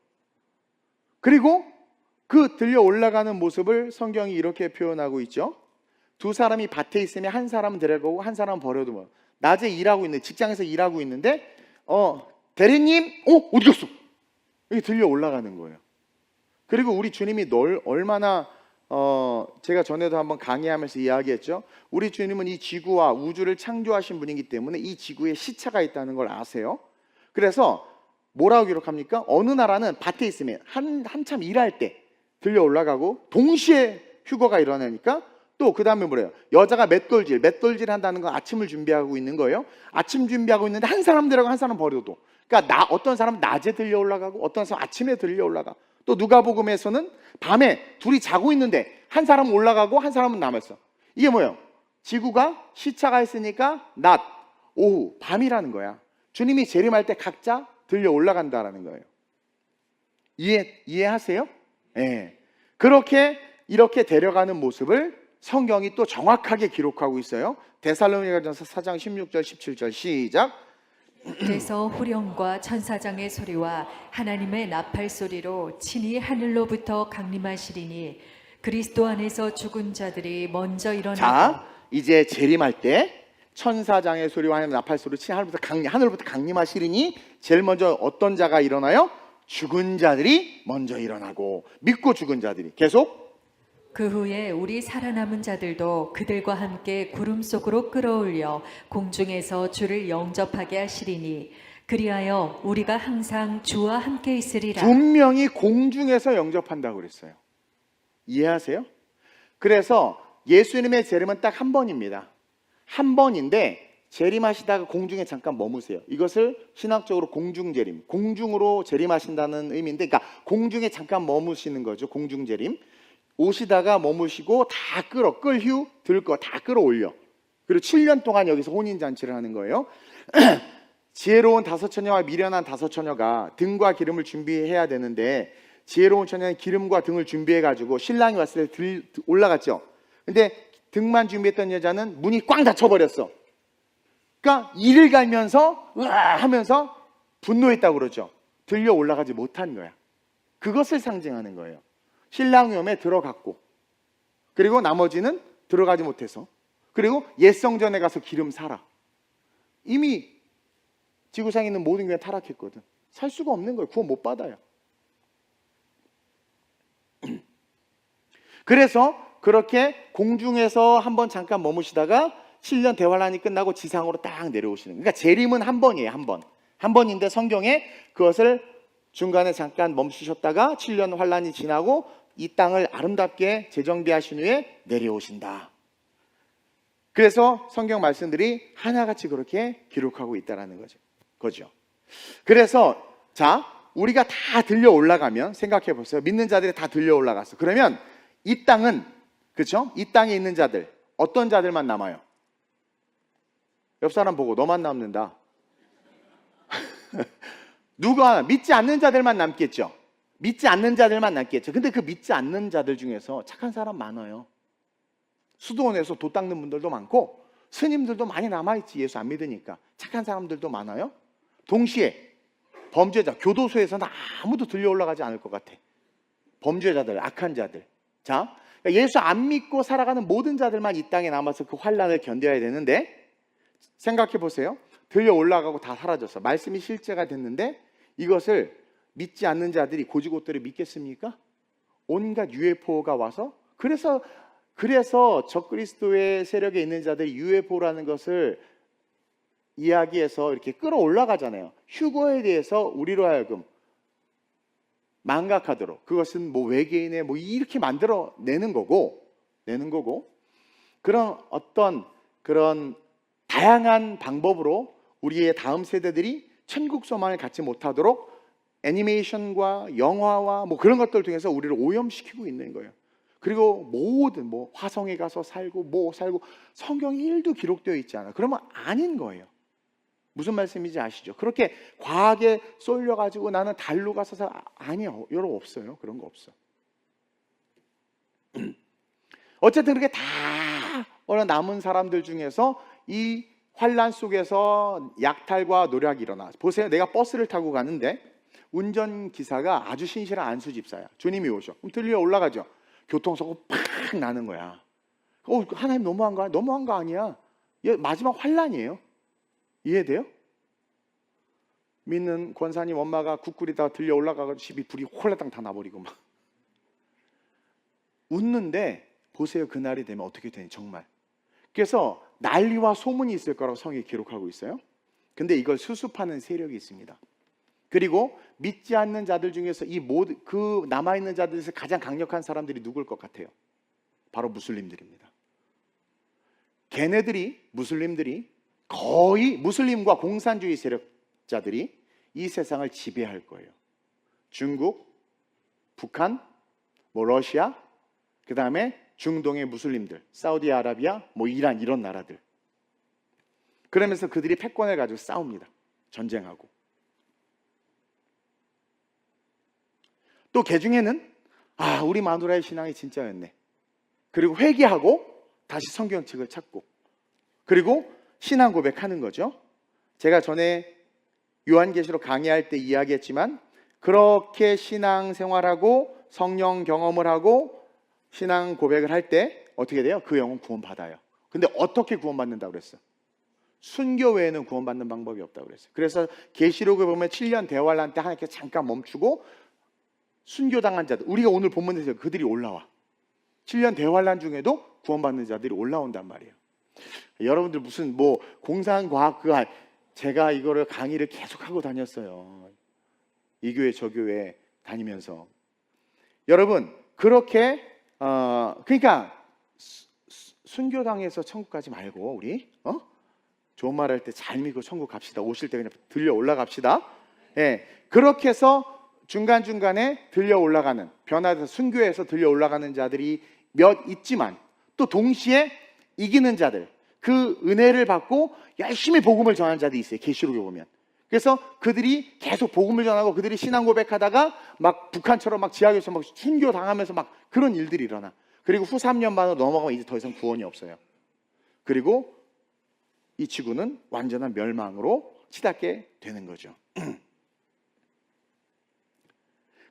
그리고 그 들려 올라가는 모습을 성경이 이렇게 표현하고 있죠. 두 사람이 밭에 있으면 한 사람은 데려가고 한 사람은 버려두면, 낮에 일하고 있는, 직장에서 일하고 있는데 대리님 어디 갔어? 이게 들려 올라가는 거예요. 그리고 우리 주님이 널 얼마나 제가 전에도 한번 강의하면서 이야기했죠. 우리 주님은 이 지구와 우주를 창조하신 분이기 때문에 이 지구에 시차가 있다는 걸 아세요. 그래서 뭐라고 기록합니까? 어느 나라는 밭에 있으면 한참 일할 때 들려 올라가고 동시에 휴거가 일어나니까, 또 그 다음에 뭐래요? 여자가 맷돌질 한다는 건 아침을 준비하고 있는 거예요. 아침 준비하고 있는데 한 사람 데려가고 한 사람 버려도, 그러니까 어떤 사람은 낮에 들려 올라가고 어떤 사람은 아침에 들려 올라가. 또 누가복음에서는 밤에 둘이 자고 있는데 한 사람은 올라가고 한 사람은 남았어. 이게 뭐예요? 지구가 시차가 있으니까 낮, 오후, 밤이라는 거야. 주님이 재림할 때 각자 들려 올라간다라는 거예요. 이해하세요? 네. 이렇게 데려가는 모습을 성경이 또 정확하게 기록하고 있어요. 데살로니가전서 4장 16절 17절 시작. 그래서 후령과 천사장의 소리와 하나님의 나팔 소리로 친히 하늘로부터 강림하시리니 그리스도 안에서 죽은 자들이 먼저 일어나고. 자, 이제 재림할 때 천사장의 소리와 하나님의 나팔 소리로 친히 하늘로부터 강림하시리니 제일 먼저 어떤 자가 일어나요? 죽은 자들이 먼저 일어나고, 믿고 죽은 자들이. 계속. 그 후에 우리 살아남은 자들도 그들과 함께 구름 속으로 끌어올려 공중에서 주를 영접하게 하시리니 그리하여 우리가 항상 주와 함께 있으리라. 분명히 공중에서 영접한다고 그랬어요. 이해하세요? 그래서 예수님의 재림은 딱 한 번입니다. 한 번인데 재림하시다가 공중에 잠깐 머무세요. 이것을 신학적으로 공중재림, 공중으로 재림하신다는 의미인데, 그러니까 공중에 잠깐 머무시는 거죠. 공중재림. 오시다가 머무시고 다 끌휴, 들거 다 끌어올려. 그리고 7년 동안 여기서 혼인잔치를 하는 거예요. 지혜로운 다섯 처녀와 미련한 다섯 처녀가 등과 기름을 준비해야 되는데, 지혜로운 처녀는 기름과 등을 준비해가지고 신랑이 왔을 때 올라갔죠. 근데 등만 준비했던 여자는 문이 꽝 닫혀버렸어. 그러니까 이를 갈면서 으아 하면서 분노했다고 그러죠. 들려 올라가지 못한 거야. 그것을 상징하는 거예요. 신랑위험에 들어갔고, 그리고 나머지는 들어가지 못해서, 그리고 옛 성전에 가서 기름 사라. 이미 지구상에 있는 모든 교회 타락했거든. 살 수가 없는 거예요. 구원 못 받아요. 그래서 그렇게 공중에서 한번 잠깐 머무시다가 7년 대환란이 끝나고 지상으로 딱 내려오시는 거예요. 그러니까 재림은 한 번이에요. 한 번인데 성경에 그것을 중간에 잠깐 멈추셨다가 7년 환란이 지나고 이 땅을 아름답게 재정비하신 후에 내려오신다. 그래서 성경 말씀들이 하나같이 그렇게 기록하고 있다는 거죠. 그래서 자, 우리가 다 들려 올라가면 생각해 보세요. 믿는 자들이 다 들려 올라갔어. 그러면 이 땅은, 그렇죠? 이 땅에 있는 자들, 어떤 자들만 남아요? 옆 사람 보고 너만 남는다. 누가 믿지 않는 자들만 남겠죠. 믿지 않는 자들만 남겠죠. 근데 그 믿지 않는 자들 중에서 착한 사람 많아요. 수도원에서 도 닦는 분들도 많고 스님들도 많이 남아있지. 예수 안 믿으니까. 착한 사람들도 많아요. 동시에 범죄자, 교도소에서는 아무도 들려 올라가지 않을 것 같아. 범죄자들, 악한 자들. 자, 그러니까 예수 안 믿고 살아가는 모든 자들만 이 땅에 남아서 그 환란을 견뎌야 되는데, 생각해 보세요. 들려 올라가고 다 사라졌어. 말씀이 실제가 됐는데 이것을 믿지 않는 자들이 고지고대로 믿겠습니까? 온갖 UFO가 와서, 그래서 적그리스도의 세력에 있는 자들이 UFO라는 것을 이야기해서 이렇게 끌어올라가잖아요. 휴거에 대해서 우리로 하여금 망각하도록, 그것은 뭐 외계인의 뭐 이렇게 만들어 내는 거고 그런 어떤 그런 다양한 방법으로 우리의 다음 세대들이 천국 소망을 갖지 못하도록 애니메이션과 영화와 뭐 그런 것들 통해서 우리를 오염시키고 있는 거예요. 그리고 모든 뭐 화성에 가서 살고 뭐 살고 성경에 1도 기록되어 있지 않아. 그러면 아닌 거예요. 무슨 말씀인지 아시죠? 그렇게 과하게 쏠려가지고 나는 달로 가서 아니요, 여러분 없어요. 그런 거 없어. 어쨌든 그렇게 다 남은 사람들 중에서 이 환란 속에서 약탈과 노략이 일어나. 보세요. 내가 버스를 타고 가는데 운전기사가 아주 신실한 안수 집사야. 주님이 오셔. 그럼 들려 올라가죠. 교통사고 팍 나는 거야. 하나님 너무한 거 아니야? 너무한 거 아니야. 마지막 환란이에요. 이해돼요? 믿는 권사님 엄마가 국 끓이다가 들려 올라가서 집이 불이 홀라당 다 나버리고 막 웃는데, 보세요. 그날이 되면 어떻게 되니 정말. 그래서 난리와 소문이 있을 거라고 성경이 기록하고 있어요. 근데 이걸 수습하는 세력이 있습니다. 그리고 믿지 않는 자들 중에서 그 남아있는 자들에서 가장 강력한 사람들이 누굴 것 같아요? 바로 무슬림들입니다. 무슬림들이 거의 무슬림과 공산주의 세력자들이 이 세상을 지배할 거예요. 중국, 북한, 뭐 러시아, 그 다음에 중동의 무슬림들, 사우디아라비아, 뭐 이란, 이런 나라들. 그러면서 그들이 패권을 가지고 싸웁니다. 전쟁하고. 또 개 중에는 우리 마누라의 신앙이 진짜였네. 그리고 회개하고 다시 성경책을 찾고, 그리고 신앙 고백하는 거죠. 제가 전에 요한계시록 강의할 때 이야기했지만, 그렇게 신앙 생활하고 성령 경험을 하고 신앙 고백을 할 때 어떻게 돼요? 그 영혼 구원받아요. 근데 어떻게 구원받는다고 그랬어? 순교 외에는 구원받는 방법이 없다고 그랬어요. 그래서 계시록을 보면 7년 대환란 때 하나님께 잠깐 멈추고 순교당한 자들, 우리가 오늘 본문에서 그들이 올라와. 7년 대환란 중에도 구원받는 자들이 올라온단 말이에요. 여러분들 무슨 뭐 공상과학 제가 이거를 강의를 계속하고 다녔어요. 이 교회 저 교회 다니면서. 여러분 그렇게 그러니까 순교당해서 천국 가지 말고 우리 좋은 말 할 때 잘 믿고 천국 갑시다. 오실 때 그냥 들려 올라갑시다. 예, 그렇게 해서 중간중간에 들려 올라가는, 변화돼서 순교해서 들려 올라가는 자들이 몇 있지만, 또 동시에 이기는 자들, 그 은혜를 받고 열심히 복음을 전하는 자들이 있어요. 계시록에 보면. 그래서 그들이 계속 복음을 전하고 그들이 신앙 고백하다가 막 북한처럼 막 지하에서 막 순교 당하면서 막 그런 일들이 일어나. 그리고 후 3년 반으로 넘어가면 이제 더 이상 구원이 없어요. 그리고 이 지구는 완전한 멸망으로 치닫게 되는 거죠.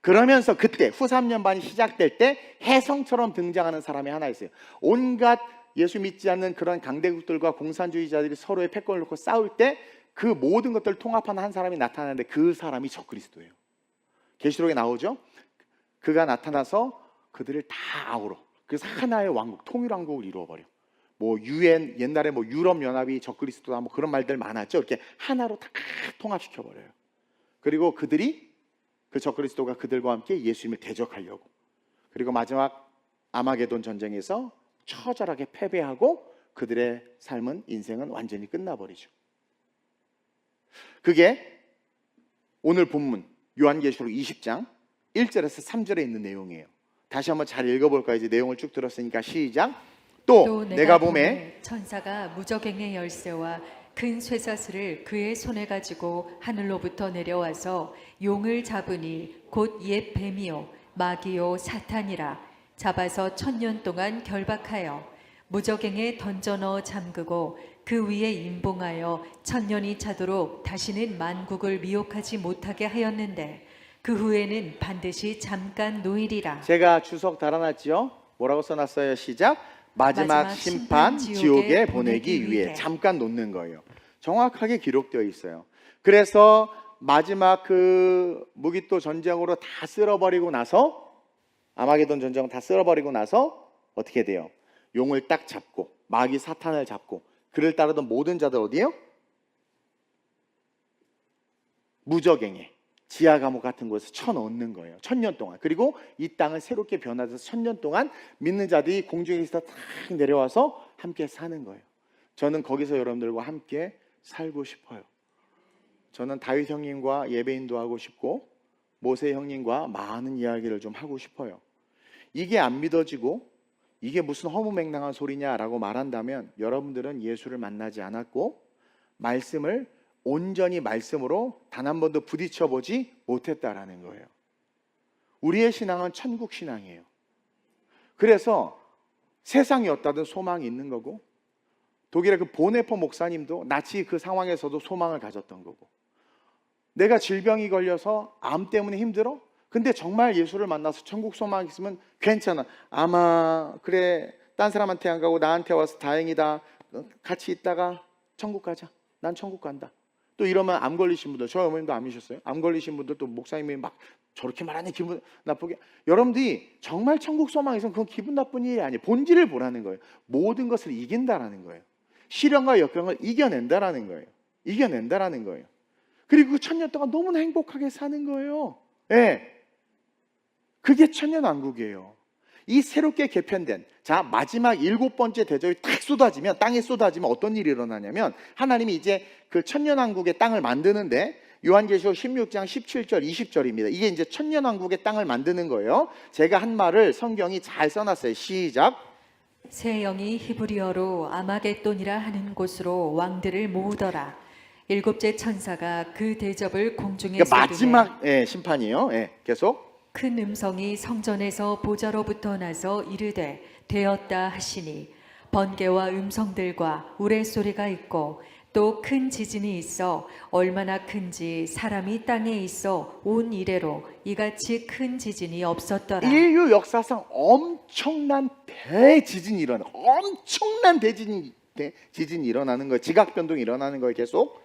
그러면서 그때 후 3년반이 시작될 때 혜성처럼 등장하는 사람이 하나 있어요. 온갖 예수 믿지 않는 그런 강대국들과 공산주의자들이 서로의 패권을 놓고 싸울 때 그 모든 것들을 통합하는 한 사람이 나타나는데 그 사람이 적그리스도예요. 계시록에 나오죠. 그가 나타나서 그들을 다 아우러, 그래서 하나의 왕국, 통일왕국을 이루어버려. 뭐 유엔, 옛날에 뭐 유럽연합이 적그리스도다 뭐 그런 말들 많았죠. 이렇게 하나로 다 통합시켜버려요. 그리고 그들이, 그 적그리스도가 그들과 함께 예수님을 대적하려고, 그리고 마지막 아마게돈 전쟁에서 처절하게 패배하고 그들의 삶은, 인생은 완전히 끝나버리죠. 그게 오늘 본문 요한계시록 20장 1절에서 3절에 있는 내용이에요. 다시 한번 잘 읽어볼까요? 이제 내용을 쭉 들었으니까 시작. 또 내가 봄에 천사가 무저갱의 열쇠와 큰 쇠사슬을 그의 손에 가지고 하늘로부터 내려와서 용을 잡으니 곧 옛 뱀이요 마귀요 사탄이라 잡아서 1000년 동안 결박하여 무저갱에 던져 넣어 잠그고 그 위에 임봉하여 1000년이 차도록 다시는 만국을 미혹하지 못하게 하였는데 그 후에는 반드시 잠깐 노일이라. 제가 주석 달아놨죠. 뭐라고 써놨어요? 시작. 마지막 심판 지옥에 보내기 위해 잠깐 놓는 거예요. 정확하게 기록되어 있어요. 그래서 마지막 그 무기토 전쟁으로 다 쓸어버리고 나서, 아마게돈 전쟁을 다 쓸어버리고 나서 어떻게 돼요? 용을 딱 잡고 마귀 사탄을 잡고 그를 따르던 모든 자들 어디에요? 무저갱에, 지하 감옥 같은 곳에 쳐넣는 거예요. 1000년 동안. 그리고 이 땅을 새롭게 변화해서 1000년 동안 믿는 자들이 공중에서 탁 내려와서 함께 사는 거예요. 저는 거기서 여러분들과 함께 살고 싶어요. 저는 다윗 형님과 예배인도 하고 싶고 모세 형님과 많은 이야기를 좀 하고 싶어요. 이게 안 믿어지고 이게 무슨 허무맹랑한 소리냐라고 말한다면 여러분들은 예수를 만나지 않았고 말씀을 온전히 말씀으로 단 한 번도 부딪혀보지 못했다라는 거예요. 우리의 신앙은 천국 신앙이에요. 그래서 세상이 어떠든 소망이 있는 거고, 독일의 그 보네퍼 목사님도 나치 그 상황에서도 소망을 가졌던 거고, 내가 질병이 걸려서 암 때문에 힘들어? 근데 정말 예수를 만나서 천국 소망이 있으면 괜찮아. 아마 그래, 딴 사람한테 안 가고 나한테 와서 다행이다. 같이 있다가 천국 가자. 난 천국 간다. 또 이러면 암 걸리신 분들, 저희 어머님도 암이셨어요. 암 걸리신 분들 또 목사님이 막 저렇게 말하니 기분 나쁘게. 여러분들이 정말 천국 소망이 있으면 그건 기분 나쁜 일이 아니에요. 본질을 보라는 거예요. 모든 것을 이긴다라는 거예요. 시련과 역경을 이겨낸다라는 거예요. 이겨낸다라는 거예요. 그리고 그 1000년 동안 너무나 행복하게 사는 거예요. 네. 그게 천년왕국이에요. 이 새롭게 개편된, 자, 마지막 7번째 대접이 탁 쏟아지면, 땅에 쏟아지면 어떤 일이 일어나냐면 하나님이 이제 그 천년왕국의 땅을 만드는데, 요한계시록 16장 17절 20절입니다. 이게 이제 천년왕국의 땅을 만드는 거예요. 제가 한 말을 성경이 잘 써놨어요. 시작. 새 영이 히브리어로 아마겟돈이라 하는 곳으로 왕들을 모으더라. 7째 천사가 그 대접을 공중에 그러니까 쏟으매 마지막 심판이에요. 계속. 큰 음성이 성전에서 보좌로부터 나서 이르되 되었다 하시니 번개와 음성들과 우레소리가 있고 또 큰 지진이 있어 얼마나 큰지 사람이 땅에 있어 온 이래로 이같이 큰 지진이 없었더라. 인류 역사상 엄청난 대지진이 일어나, 엄청난 지진이 일어나는 거예요. 지각 변동이 일어나는 거예요. 계속.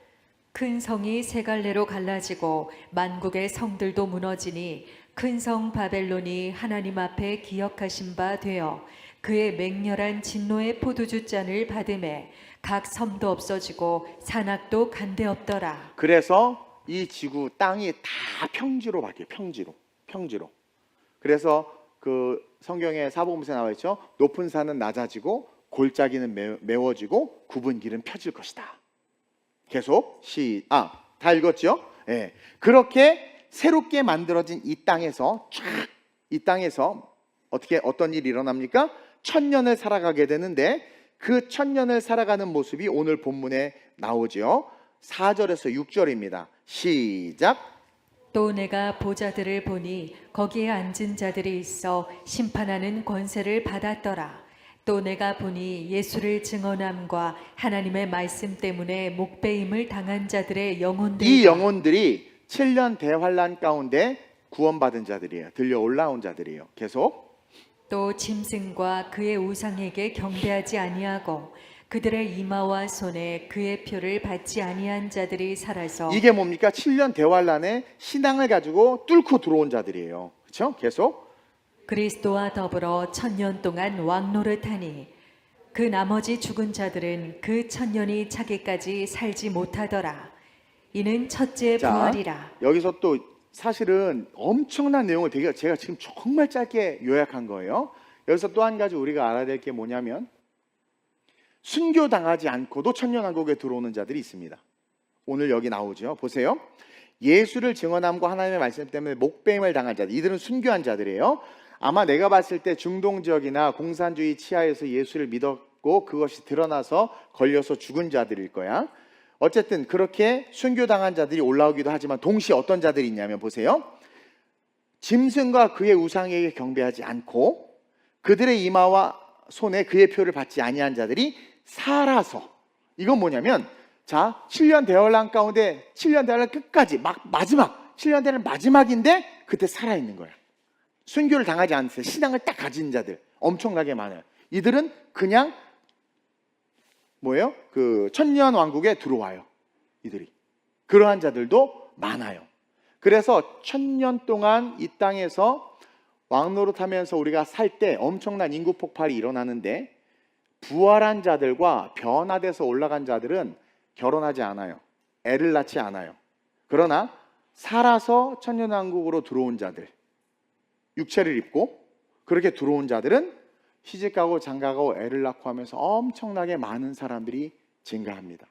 큰 성이 세 갈래로 갈라지고 만국의 성들도 무너지니 큰 성 바벨론이 하나님 앞에 기억하신 바 되어 그의 맹렬한 진노의 포도주 잔을 받음에 각 섬도 없어지고 산악도 간데없더라. 그래서 이 지구 땅이 다 평지로 바뀌어요. 평지로. 그래서 그 성경에 사복음서에 나와 있죠. 높은 산은 낮아지고 골짜기는 메워지고 굽은 길은 펴질 것이다. 계속 다 읽었죠? 예. 그렇게 새롭게 만들어진 이 땅에서 어떤 일이 일어납니까? 1000년을 살아가게 되는데 그 1000년을 살아가는 모습이 오늘 본문에 나오죠. 4절에서 6절입니다. 시작. 또 내가 보좌들을 보니 거기에 앉은 자들이 있어 심판하는 권세를 받았더라. 또 내가 보니 예수를 증언함과 하나님의 말씀 때문에 목배임을 당한 자들의 영혼들과 이 영혼들이 7년 대환란 가운데 구원받은 자들이에요. 들려 올라온 자들이에요. 계속. 또 짐승과 그의 우상에게 경배하지 아니하고 그들의 이마와 손에 그의 표를 받지 아니한 자들이 살아서 이게 뭡니까? 7년 대환란에 신앙을 가지고 뚫고 들어온 자들이에요. 그렇죠? 계속. 그리스도와 더불어 1000년 동안 왕노릇하니 그 나머지 죽은 자들은 그 1000년이 차기까지 살지 못하더라. 이는 첫째 자, 부활이라. 여기서 또 사실은 엄청난 내용을 제가 지금 정말 짧게 요약한 거예요. 여기서 또 한 가지 우리가 알아야 될 게 뭐냐면 순교당하지 않고도 천년왕국에 들어오는 자들이 있습니다. 오늘 여기 나오죠. 보세요. 예수를 증언함과 하나님의 말씀 때문에 목배임을 당한 자들, 이들은 순교한 자들이에요. 아마 내가 봤을 때 중동 지역이나 공산주의 치하에서 예수를 믿었고 그것이 드러나서 걸려서 죽은 자들일 거야. 어쨌든 그렇게 순교당한 자들이 올라오기도 하지만 동시에 어떤 자들이 있냐면 보세요. 짐승과 그의 우상에게 경배하지 않고 그들의 이마와 손에 그의 표를 받지 아니한 자들이 살아서, 이건 뭐냐면, 자, 7년 대환란 가운데 7년 대환란 끝까지 마지막 7년 대환란 마지막인데 그때 살아있는 거야. 순교를 당하지 않았어요. 신앙을 딱 가진 자들 엄청나게 많아요. 이들은 그냥 뭐예요? 그 천년 왕국에 들어와요. 이들이. 그러한 자들도 많아요. 그래서 1000년 동안 이 땅에서 왕노릇하면서 우리가 살 때 엄청난 인구 폭발이 일어나는데 부활한 자들과 변화돼서 올라간 자들은 결혼하지 않아요. 애를 낳지 않아요. 그러나 살아서 천년왕국으로 들어온 자들, 육체를 입고 그렇게 들어온 자들은 시집가고 장가가고 애를 낳고 하면서 엄청나게 많은 사람들이 증가합니다.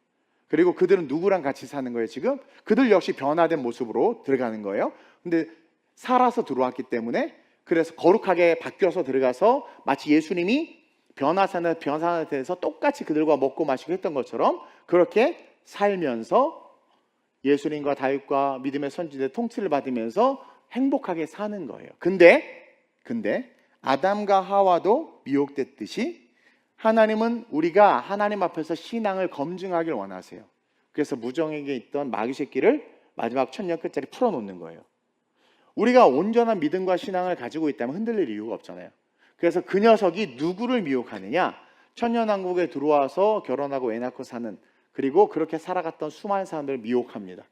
그리고 그들은 누구랑 같이 사는 거예요? 지금 그들 역시 변화된 모습으로 들어가는 거예요. 근데 살아서 들어왔기 때문에, 그래서 거룩하게 바뀌어서 들어가서 마치 예수님이 변화산에서 똑같이 그들과 먹고 마시고 했던 것처럼 그렇게 살면서 예수님과 다윗과 믿음의 선지자의 통치를 받으면서 행복하게 사는 거예요. 근데 아담과 하와도 미혹됐듯이 하나님은 우리가 하나님 앞에서 신앙을 검증하길 원하세요. 그래서 무정에게 있던 마귀 새끼를 마지막 1000년 끝자리 풀어놓는 거예요. 우리가 온전한 믿음과 신앙을 가지고 있다면 흔들릴 이유가 없잖아요. 그래서 그 녀석이 누구를 미혹하느냐? 천년왕국에 들어와서 결혼하고 애 낳고 사는, 그리고 그렇게 살아갔던 수많은 사람들을 미혹합니다.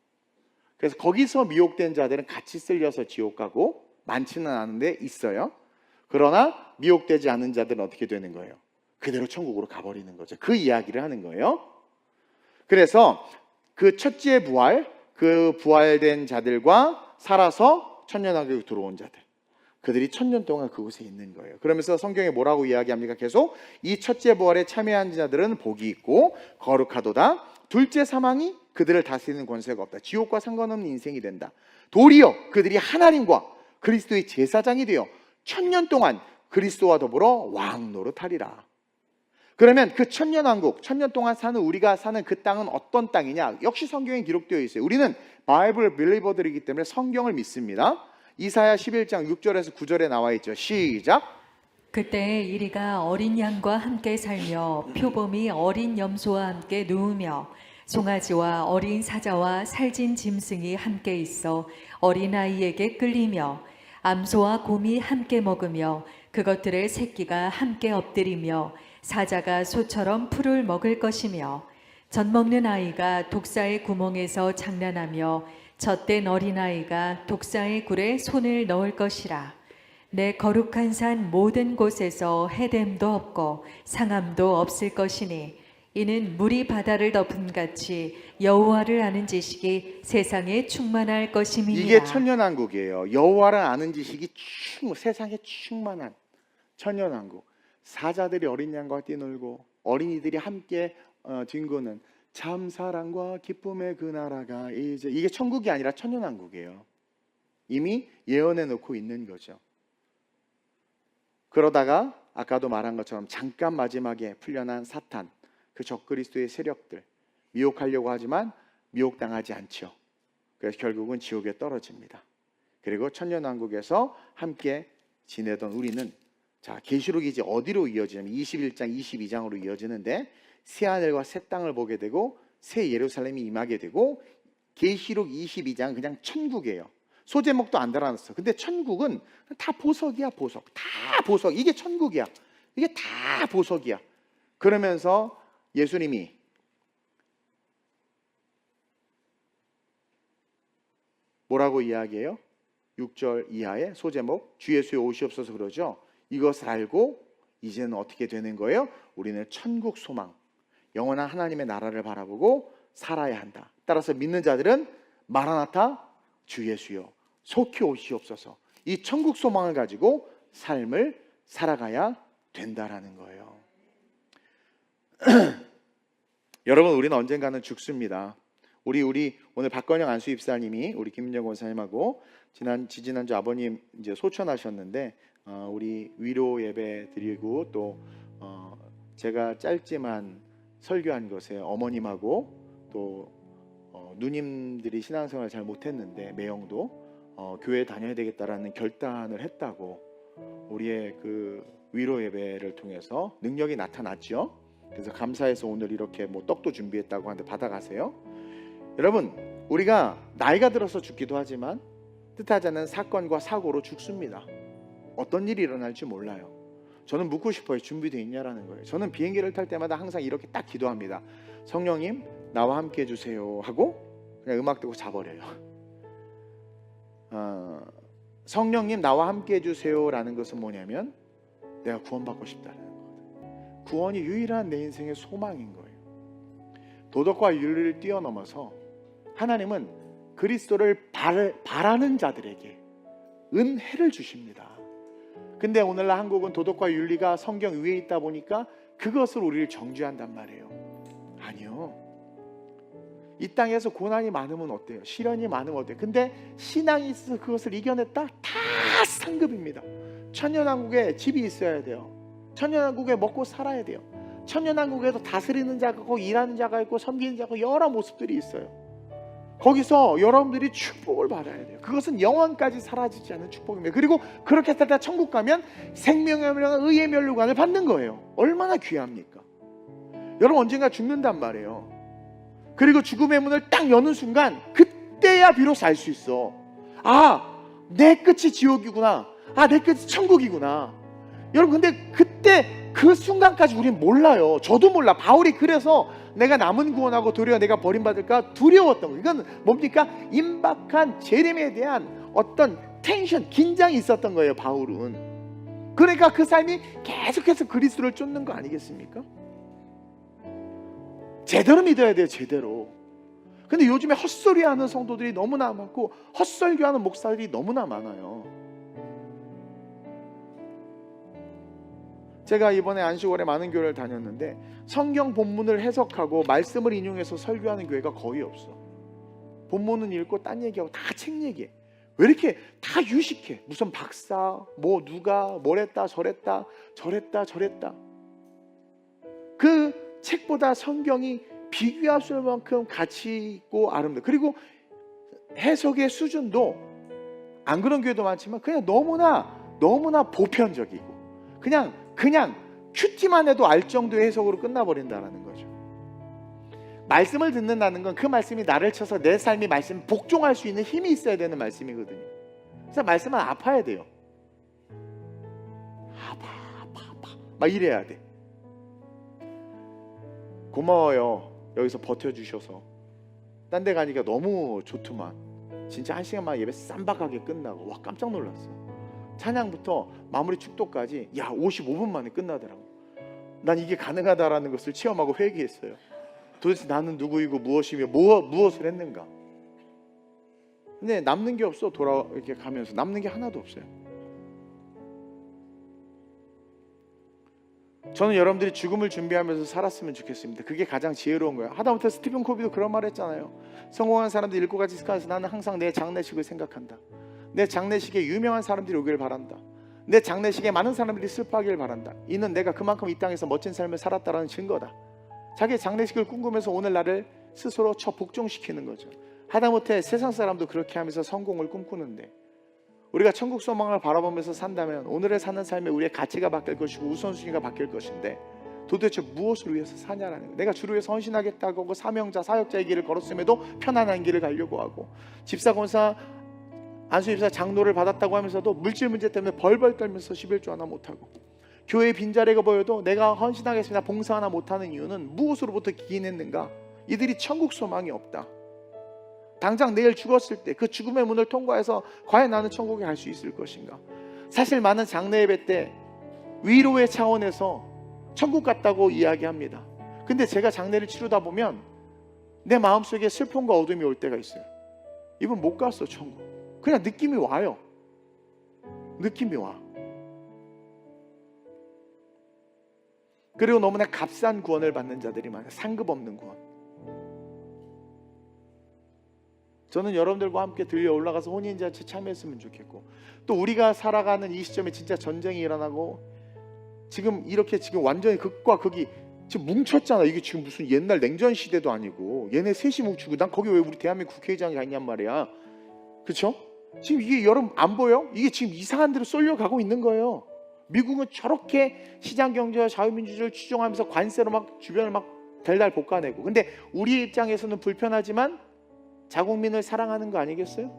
그래서 거기서 미혹된 자들은 같이 쓸려서 지옥 가고 많지는 않은데 있어요. 그러나 미혹되지 않은 자들은 어떻게 되는 거예요? 그대로 천국으로 가버리는 거죠. 그 이야기를 하는 거예요. 그래서 그 첫째 부활, 그 부활된 자들과 살아서 천년왕국에 들어온 자들, 그들이 1000년 동안 그곳에 있는 거예요. 그러면서 성경에 뭐라고 이야기합니까? 계속 이 첫째 부활에 참여한 자들은 복이 있고 거룩하도다. 둘째 사망이 그들을 다스리는 권세가 없다. 지옥과 상관없는 인생이 된다. 도리어 그들이 하나님과 그리스도의 제사장이 되어 1000년 동안 그리스도와 더불어 왕노릇하리라. 그러면 그 1000년 왕국, 1000년 동안 사는 우리가 사는 그 땅은 어떤 땅이냐? 역시 성경에 기록되어 있어요. 우리는 바이블 빌리버들이기 때문에 성경을 믿습니다. 이사야 11장 6절에서 9절에 나와 있죠. 시작. 그때 이리가 어린 양과 함께 살며 표범이 어린 염소와 함께 누우며 송아지와 어린 사자와 살진 짐승이 함께 있어 어린아이에게 끌리며 암소와 곰이 함께 먹으며 그것들의 새끼가 함께 엎드리며 사자가 소처럼 풀을 먹을 것이며 젖먹는 아이가 독사의 구멍에서 장난하며 젖된 어린아이가 독사의 굴에 손을 넣을 것이라. 내 거룩한 산 모든 곳에서 해됨도 없고 상함도 없을 것이니 이는 물이 바다를 덮은 같이 여호와를 아는 지식이 세상에 충만할 것임이니라. 이게 천년왕국이에요. 여호와를 아는 지식이 세상에 충만한 천년왕국. 사자들이 어린 양과 뛰놀고 어린이들이 함께 뒹구는 참 사랑과 기쁨의 그 나라가 이게 천국이 아니라 천년왕국이에요. 이미 예언해 놓고 있는 거죠. 그러다가 아까도 말한 것처럼 잠깐 마지막에 풀려난 사탄, 그 적그리스도의 세력들, 미혹하려고 하지만 미혹당하지 않죠. 그래서 결국은 지옥에 떨어집니다. 그리고 천년왕국에서 함께 지내던 우리는, 자, 계시록이 이제 어디로 이어지냐면 21장 22장으로 이어지는데 새 하늘과 새 땅을 보게 되고 새 예루살렘이 임하게 되고, 계시록 22장은 그냥 천국이에요. 소제목도 안 달아놨어. 근데 천국은 다 보석이야, 보석. 다 보석. 이게 천국이야. 이게 다 보석이야. 그러면서 예수님이 뭐라고 이야기해요? 6절 이하의 소제목, 주 예수의 오시옵소서 그러죠. 이것을 알고 이제는 어떻게 되는 거예요? 우리는 천국 소망, 영원한 하나님의 나라를 바라보고 살아야 한다. 따라서 믿는 자들은 마라나타, 주 예수여 속히 오시옵소서, 이 천국 소망을 가지고 삶을 살아가야 된다라는 거예요. 여러분, 우리는 언젠가는 죽습니다. 우리 오늘 박건영 안수 입사님이 우리 김민정 권사님하고 지지난주 아버님 이제 소천하셨는데 우리 위로 예배 드리고 또 제가 짧지만 설교한 것에 어머님하고 또 누님들이 신앙생활을 잘 못했는데 매형도 교회 다녀야 되겠다라는 결단을 했다고 우리의 그 위로 예배를 통해서 능력이 나타났죠. 그래서 감사해서 오늘 이렇게 뭐 떡도 준비했다고 하는데 받아가세요. 여러분, 우리가 나이가 들어서 죽기도 하지만 뜻하지 않은 사건과 사고로 죽습니다. 어떤 일이 일어날지 몰라요. 저는 묻고 싶어요. 준비되어 있냐라는 거예요. 저는 비행기를 탈 때마다 항상 이렇게 딱 기도합니다. 성령님 나와 함께 해주세요 하고 그냥 음악 듣고 자버려요. 성령님 나와 함께 해주세요 라는 것은 뭐냐면 내가 구원받고 싶다는 거거든요. 구원이 유일한 내 인생의 소망인 거예요. 도덕과 윤리를 뛰어넘어서 하나님은 그리스도를 바라는 자들에게 은혜를 주십니다. 근데 오늘날 한국은 도덕과 윤리가 성경 위에 있다 보니까 그것을 우리를 정죄한단 말이에요. 아니요. 이 땅에서 고난이 많으면 어때요? 시련이 많으면 어때요? 근데 신앙이 있어서 그것을 이겨냈다? 다 상급입니다. 천년왕국에 집이 있어야 돼요. 천년왕국에 먹고 살아야 돼요. 천년왕국에도 다스리는 자가 있고 일하는 자가 있고 섬기는 자가 있고 여러 모습들이 있어요. 거기서 여러분들이 축복을 받아야 돼요. 그것은 영원까지 사라지지 않는 축복입니다. 그리고 그렇게 살다 천국 가면 생명의 멸류관, 의의 멸류관을 받는 거예요. 얼마나 귀합니까? 여러분 언젠가 죽는단 말이에요. 그리고 죽음의 문을 딱 여는 순간 그때야 비로소 알 수 있어. 아, 내 끝이 지옥이구나. 아, 내 끝이 천국이구나. 여러분 근데 그때 그 순간까지 우리는 몰라요. 저도 몰라. 바울이 그래서 내가 남은 구원하고 도리어 내가 버림받을까 두려웠던 거. 이건 뭡니까? 임박한 재림에 대한 어떤 텐션, 긴장이 있었던 거예요. 바울은. 그러니까 그 삶이 계속해서 그리스도를 쫓는 거 아니겠습니까? 제대로 믿어야 돼요. 제대로. 근데 요즘에 헛소리하는 성도들이 너무나 많고 헛설교하는 목사들이 너무나 많아요. 제가 이번에 안식월에 많은 교회를 다녔는데 성경 본문을 해석하고 말씀을 인용해서 설교하는 교회가 거의 없어. 본문은 읽고 딴 얘기하고 다 책 얘기해. 왜 이렇게 다 유식해? 무슨 박사, 뭐 누가 뭐랬다 저랬다 저랬다. 그 책보다 성경이 비교할 수 없을 만큼 가치 있고 아름다워. 그리고 해석의 수준도 안 그런 교회도 많지만 그냥 너무나 보편적이고 그냥 큐티만 해도 알 정도의 해석으로 끝나버린다는 거죠. 말씀을 듣는다는 건 그 말씀이 나를 쳐서 내 삶이 말씀 복종할 수 있는 힘이 있어야 되는 말씀이거든요. 그래서 말씀은 아파야 돼요. 아파 막 이래야 돼. 고마워요. 여기서 버텨주셔서. 딴 데 가니까 너무 좋더만. 진짜 1시간만 예배 쌈박하게 끝나고 와 깜짝 놀랐어. 찬양부터 마무리 축도까지 55분 만에 끝나더라고. 난 이게 가능하다라는 것을 체험하고 회개했어요. 도대체 나는 누구이고 무엇이며 무엇을 했는가. 근데 남는 게 없어. 이렇게 가면서 남는 게 하나도 없어요. 저는 여러분들이 죽음을 준비하면서 살았으면 좋겠습니다. 그게 가장 지혜로운 거예요. 하다못해 스티븐 코비도 그런 말 했잖아요. 성공한 사람들 읽고 같이 스카에서 나는 항상 내 장례식을 생각한다. 내 장례식에 유명한 사람들이 오길 바란다. 내 장례식에 많은 사람들이 슬퍼하길 바란다. 이는 내가 그만큼 이 땅에서 멋진 삶을 살았다라는 증거다. 자기의 장례식을 꿈꾸면서 오늘 나를 스스로 복종시키는 거죠. 하다못해 세상 사람도 그렇게 하면서 성공을 꿈꾸는데 우리가 천국 소망을 바라보면서 산다면 오늘의 사는 삶에 우리의 가치가 바뀔 것이고 우선순위가 바뀔 것인데 도대체 무엇을 위해서 사냐라는 거예요. 내가 주를 위해서 헌신하겠다고 하고 사명자, 사역자의 길을 걸었음에도 편안한 길을 가려고 하고 집사, 권사 안수집사 장로를 받았다고 하면서도 물질 문제 때문에 벌벌 떨면서 11조 하나 못하고, 교회 빈자리가 보여도 내가 헌신하겠습니다, 봉사 하나 못하는 이유는 무엇으로부터 기인했는가? 이들이 천국 소망이 없다. 당장 내일 죽었을 때 그 죽음의 문을 통과해서 과연 나는 천국에 갈 수 있을 것인가? 사실 많은 장례 예배 때 위로의 차원에서 천국 같다고 이야기합니다. 근데 제가 장례를 치르다 보면 내 마음속에 슬픔과 어둠이 올 때가 있어요. 이분 못 갔어 천국. 그냥 느낌이 와요. 느낌이 와. 그리고 너무나 값싼 구원을 받는 자들이 많아요. 상급 없는 구원. 저는 여러분들과 함께 들려 올라가서 혼인잔치 참여했으면 좋겠고, 또 우리가 살아가는 이 시점에 진짜 전쟁이 일어나고 지금 이렇게 지금 완전히 극과 극이 지금 뭉쳤잖아. 이게 지금 무슨 옛날 냉전 시대도 아니고 얘네 셋이 뭉치고, 난 거기 왜 우리 대한민국 국회의장이 가 있냔 말이야. 그렇죠? 지금 이게 여러분 안 보여? 이게 지금 이상한 데로 쏠려가고 있는 거예요. 미국은 저렇게 시장경제와 자유민주주의를 추종하면서 관세로 막 주변을 막 달달 볶아내고, 근데 우리 입장에서는 불편하지만 자국민을 사랑하는 거 아니겠어요?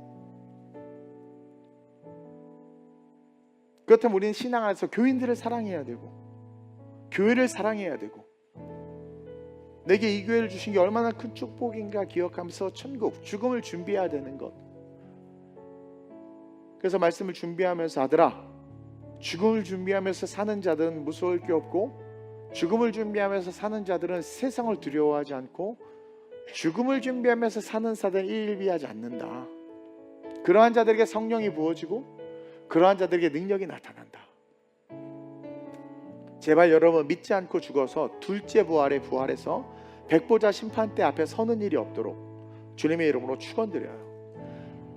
그렇다면 우리는 신앙 안에서 교인들을 사랑해야 되고, 교회를 사랑해야 되고, 내게 이 교회를 주신 게 얼마나 큰 축복인가 기억하면서 천국, 죽음을 준비해야 되는 것. 그래서 말씀을 준비하면서, 아들아, 죽음을 준비하면서 사는 자들은 무서울 게 없고, 죽음을 준비하면서 사는 자들은 세상을 두려워하지 않고, 죽음을 준비하면서 사는 자들은 일비하지 않는다. 그러한 자들에게 성령이 부어지고 그러한 자들에게 능력이 나타난다. 제발 여러분 믿지 않고 죽어서 둘째 부활에 부활해서 백보자 심판대 앞에 서는 일이 없도록 주님의 이름으로 축원드려요.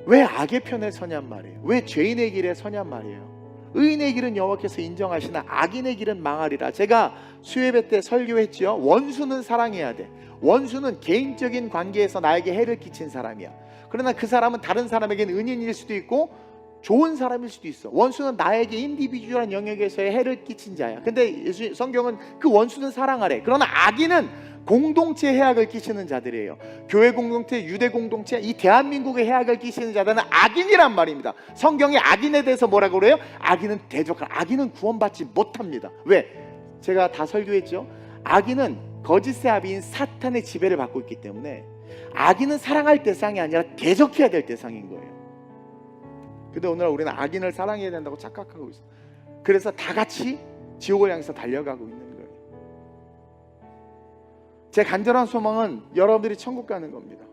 왜 악의 편에 서냔 말이에요. 왜 죄인의 길에 서냔 말이에요. 의인의 길은 여호와께서 인정하시나 악인의 길은 망하리라. 제가 수요예배 때 설교했지요. 원수는 사랑해야 돼. 원수는 개인적인 관계에서 나에게 해를 끼친 사람이야. 그러나 그 사람은 다른 사람에게는 은인일 수도 있고 좋은 사람일 수도 있어. 원수는 나에게 인디비주얼한 영역에서의 해를 끼친 자야. 근데 성경은 그 원수는 사랑하래. 그러나 악인은 공동체 해악을 끼치는 자들이에요. 교회 공동체, 유대 공동체, 이 대한민국의 해악을 끼치는 자들은 악인이란 말입니다. 성경이 악인에 대해서 뭐라고 그래요? 악인은 대적한, 악인은 구원받지 못합니다. 왜? 제가 다 설교했죠. 악인은 거짓의 아비인 사탄의 지배를 받고 있기 때문에 악인은 사랑할 대상이 아니라 대적해야 될 대상인 거예요. 근데 오늘 우리는 악인을 사랑해야 된다고 착각하고 있어요. 그래서 다 같이 지옥을 향해서 달려가고 있는 거예요. 제 간절한 소망은 여러분들이 천국 가는 겁니다.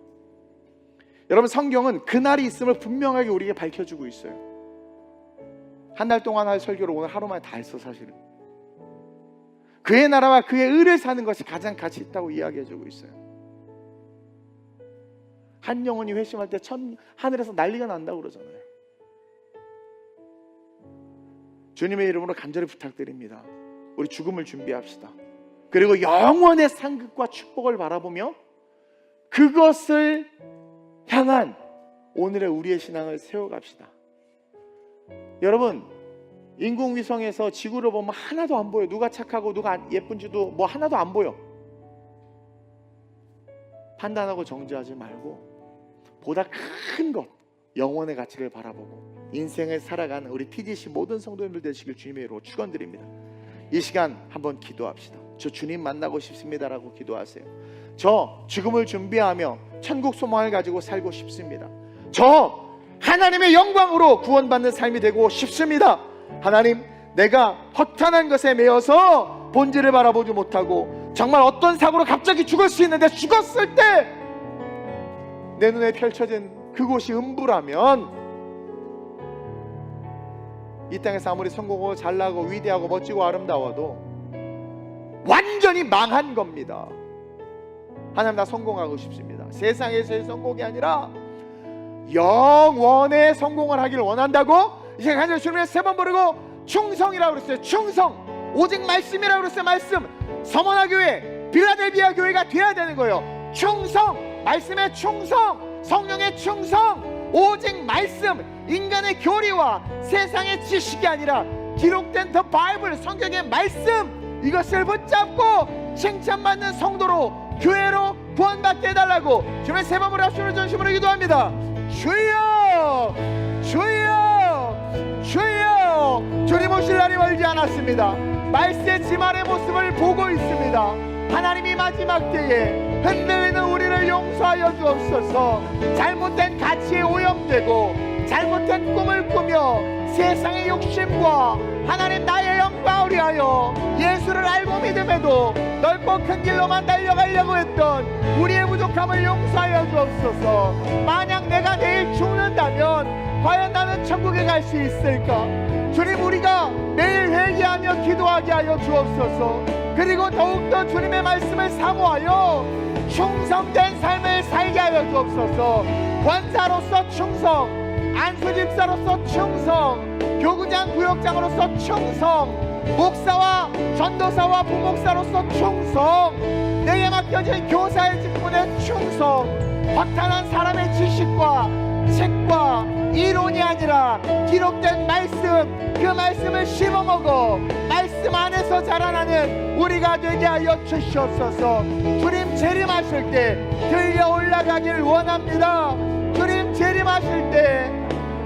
여러분, 성경은 그날이 있음을 분명하게 우리에게 밝혀주고 있어요. 한 달 동안 할 설교를 오늘 하루 만에 다 했어. 사실은 그의 나라와 그의 의를 사는 것이 가장 가치 있다고 이야기해주고 있어요. 한 영혼이 회심할 때 하늘에서 난리가 난다고 그러잖아요. 주님의 이름으로 간절히 부탁드립니다. 우리 죽음을 준비합시다. 그리고 영원의 상급과 축복을 바라보며 그것을 향한 오늘의 우리의 신앙을 세워갑시다. 여러분, 인공위성에서 지구를 보면 하나도 안 보여. 누가 착하고 누가 예쁜지도 뭐 하나도 안 보여. 판단하고 정죄하지 말고 보다 큰 것, 영원의 가치를 바라보고 인생을 살아가는 우리 TGC 모든 성도님들 되시길 주님의 이름으로 축원드립니다. 이 시간 한번 기도합시다. 저 주님 만나고 싶습니다라고 기도하세요. 저 죽음을 준비하며 천국 소망을 가지고 살고 싶습니다. 저 하나님의 영광으로 구원받는 삶이 되고 싶습니다. 하나님, 내가 허탄한 것에 매여서 본질을 바라보지 못하고 정말 어떤 사고로 갑자기 죽을 수 있는데 죽었을 때 내 눈에 펼쳐진 그곳이 음부라면 이 땅에서 아무리 성공하고 잘나고 위대하고 멋지고 아름다워도 완전히 망한 겁니다. 하나님, 나 성공하고 싶습니다. 세상에서의 성공이 아니라 영원의 성공을 하기를 원한다고 이제 간절히 주님의 세 번 부르고 충성이라고 그랬어요. 충성, 오직 말씀이라고 그랬어요. 말씀. 서머나 교회, 빌라델비아 교회가 돼야 되는 거예요. 충성, 말씀의 충성, 성령의 충성, 오직 말씀, 인간의 교리와 세상의 지식이 아니라 기록된 더 바이블, 성경의 말씀, 이것을 붙잡고 칭찬받는 성도로, 교회로 구원받게 해달라고 주님의 세 번을 합심으로 전심으로 기도합니다. 주여, 주여 주여. 주님 오실 날이 멀지 않았습니다. 말세 지말의 모습을 보고 있습니다. 하나님이 마지막 때에 흔들리는 우리를 용서하여 주옵소서. 잘못된 가치에 오염되고 잘못된 꿈을 꾸며 세상의 욕심과 하나님 나의 영광을 위하여 예수를 알고 믿음에도 넓고 큰 길로만 달려가려고 했던 우리의 부족함을 용서하여 주옵소서. 만약 내가 내일 죽는다면 과연 나는 천국에 갈 수 있을까? 주님, 우리가 매일 회개하며 기도하게 하여 주옵소서. 그리고 더욱더 주님의 말씀을 사모하여 충성된 삶을 살게 하여 주옵소서. 권사로서 충성, 안수집사로서 충성, 교구장 구역장으로서 충성, 목사와 전도사와 부목사로서 충성, 내게 맡겨진 교사의 직분에 충성, 허탄한 사람의 지식과 책과 이론이 아니라 기록된 말씀, 그 말씀을 씹어먹어 말씀 안에서 자라나는 우리가 되게 하여 주시옵소서. 주님 재림하실 때 들려 올라가길 원합니다. 주님 재림하실 때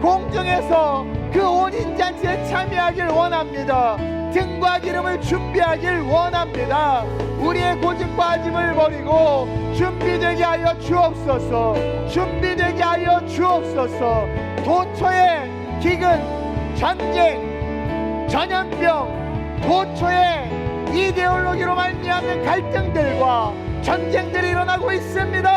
공중에서 그 혼인잔치에 참여하길 원합니다. 등과 기름을 준비하길 원합니다. 우리의 고집과 아짐을 버리고 준비되게 하여 주옵소서. 준비되게 하여 주옵소서. 도처의 기근, 전쟁, 전염병, 도처의 이데올로기로 말미암는 갈등들과 전쟁들이 일어나고 있습니다.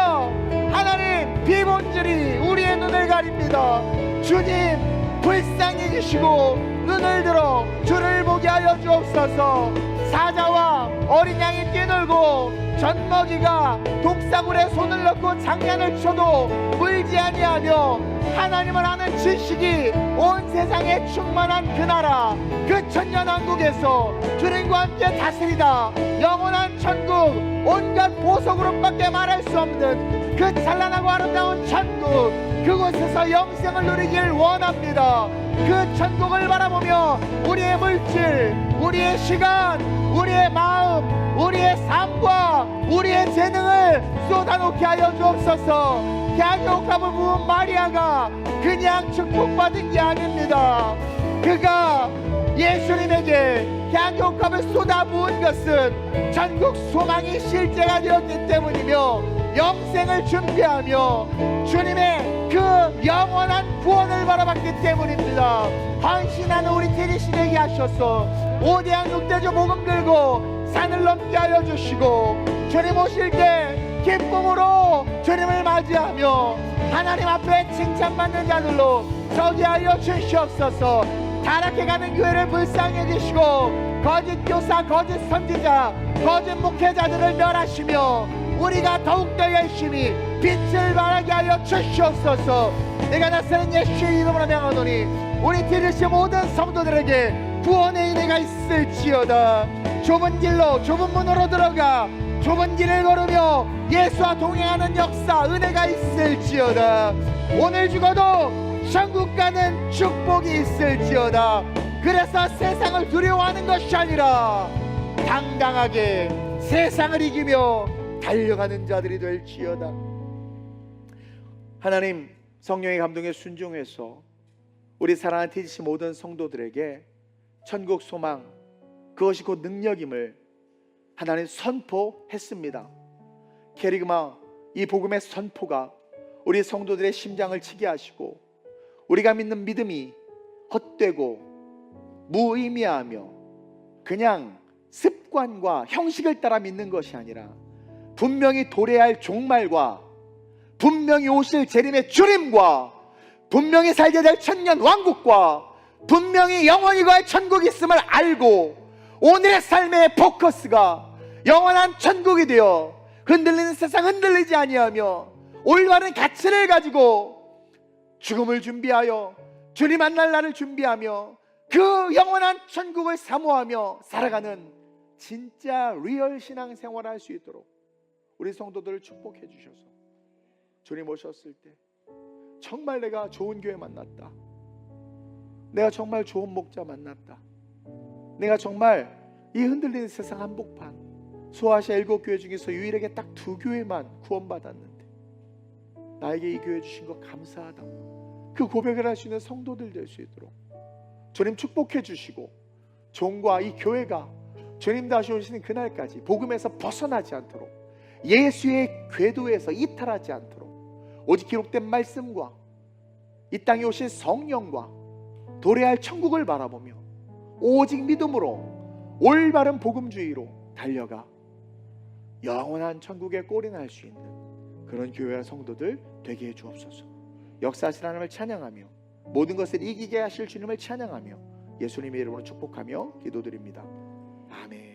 하나님, 비본질이 우리의 눈을 가립니다. 주님, 불쌍히 여기시고 눈을 들어 주를 보게 하여 주옵소서. 사자와 어린 양이 뛰놀고 젖먹이가 독사굴에 손을 넣고 장난을 쳐도 물지 아니하며 하나님을 아는 지식이 온 세상에 충만한 그 나라, 그 천년왕국에서 주님과 함께 다스리다 영원한 천국, 온갖 보석으로밖에 말할 수 없는 그 찬란하고 아름다운 천국, 그곳에서 영생을 누리길 원합니다. 그 천국을 바라보며 우리의 물질, 우리의 시간, 우리의 마음, 우리의 삶과 우리의 재능을 쏟아놓게 하여 주옵소서. 향유옥합을 부은 마리아가 그냥 축복받은 게 아닙니다. 그가 예수님에게 향유옥합을 쏟아 부은 것은 전국 소망이 실제가 되었기 때문이며 영생을 준비하며 주님의 그 영원한 구원을 바라봤기 때문입니다. 헌신하는 우리 테리씨 되게 하셔서 5대양 6대조 복음 들고 산을 넘게 하여 주시고 주님 오실 때 기쁨으로 주님을 맞이하며 하나님 앞에 칭찬받는 자들로 서게 하여 주시옵소서. 타락해가는 교회를 불쌍히 여기시고 거짓 교사, 거짓 선지자, 거짓 목회자들을 멸하시며 우리가 더욱더 열심히 빛을 발하게 하여 주시옵소서. 내가 나서는 예수의 이름으로 명하노니 우리 TDC 모든 성도들에게 구원의 은혜가 있을지어다. 좁은 길로 좁은 문으로 들어가 좁은 길을 걸으며 예수와 동행하는 역사, 은혜가 있을지어다. 오늘 죽어도 천국 가는 축복이 있을지어다. 그래서 세상을 두려워하는 것이 아니라 당당하게 세상을 이기며 달려가는 자들이 될지어다. 하나님, 성령의 감동에 순종해서 우리 사랑하는 TDC 모든 성도들에게 천국 소망, 그것이 곧 능력임을 하나님 선포했습니다. 캐리그마, 이 복음의 선포가 우리 성도들의 심장을 치게 하시고 우리가 믿는 믿음이 헛되고 무의미하며 그냥 습관과 형식을 따라 믿는 것이 아니라 분명히 도래할 종말과 분명히 오실 재림의 주님과 분명히 살게 될 천년 왕국과 분명히 영원히 갈 천국이 있음을 알고 오늘의 삶의 포커스가 영원한 천국이 되어 흔들리는 세상 흔들리지 아니하며 올바른 가치를 가지고 죽음을 준비하여 주님 만날 날을 준비하며 그 영원한 천국을 사모하며 살아가는 진짜 리얼 신앙생활을 할 수 있도록 우리 성도들을 축복해 주셔서 주님 오셨을 때 정말 내가 좋은 교회 만났다, 내가 정말 좋은 목자 만났다, 내가 정말 이 흔들리는 세상 한복판 소아시아 7교회 중에서 유일하게 딱 2교회만 구원받았는데 나에게 이 교회 주신 거 감사하다, 그 고백을 할 수 있는 성도들 될 수 있도록 주님 축복해 주시고, 종과 이 교회가 주님 다시 오시는 그날까지 복음에서 벗어나지 않도록, 예수의 궤도에서 이탈하지 않도록, 오직 기록된 말씀과 이 땅에 오신 성령과 도래할 천국을 바라보며 오직 믿음으로 올바른 복음주의로 달려가 영원한 천국에 골인할 수 있는 그런 교회와 성도들 되게 해 주옵소서. 역사하신 하나님을 찬양하며 모든 것을 이기게 하실 주님을 찬양하며 예수님의 이름으로 축복하며 기도드립니다. 아멘.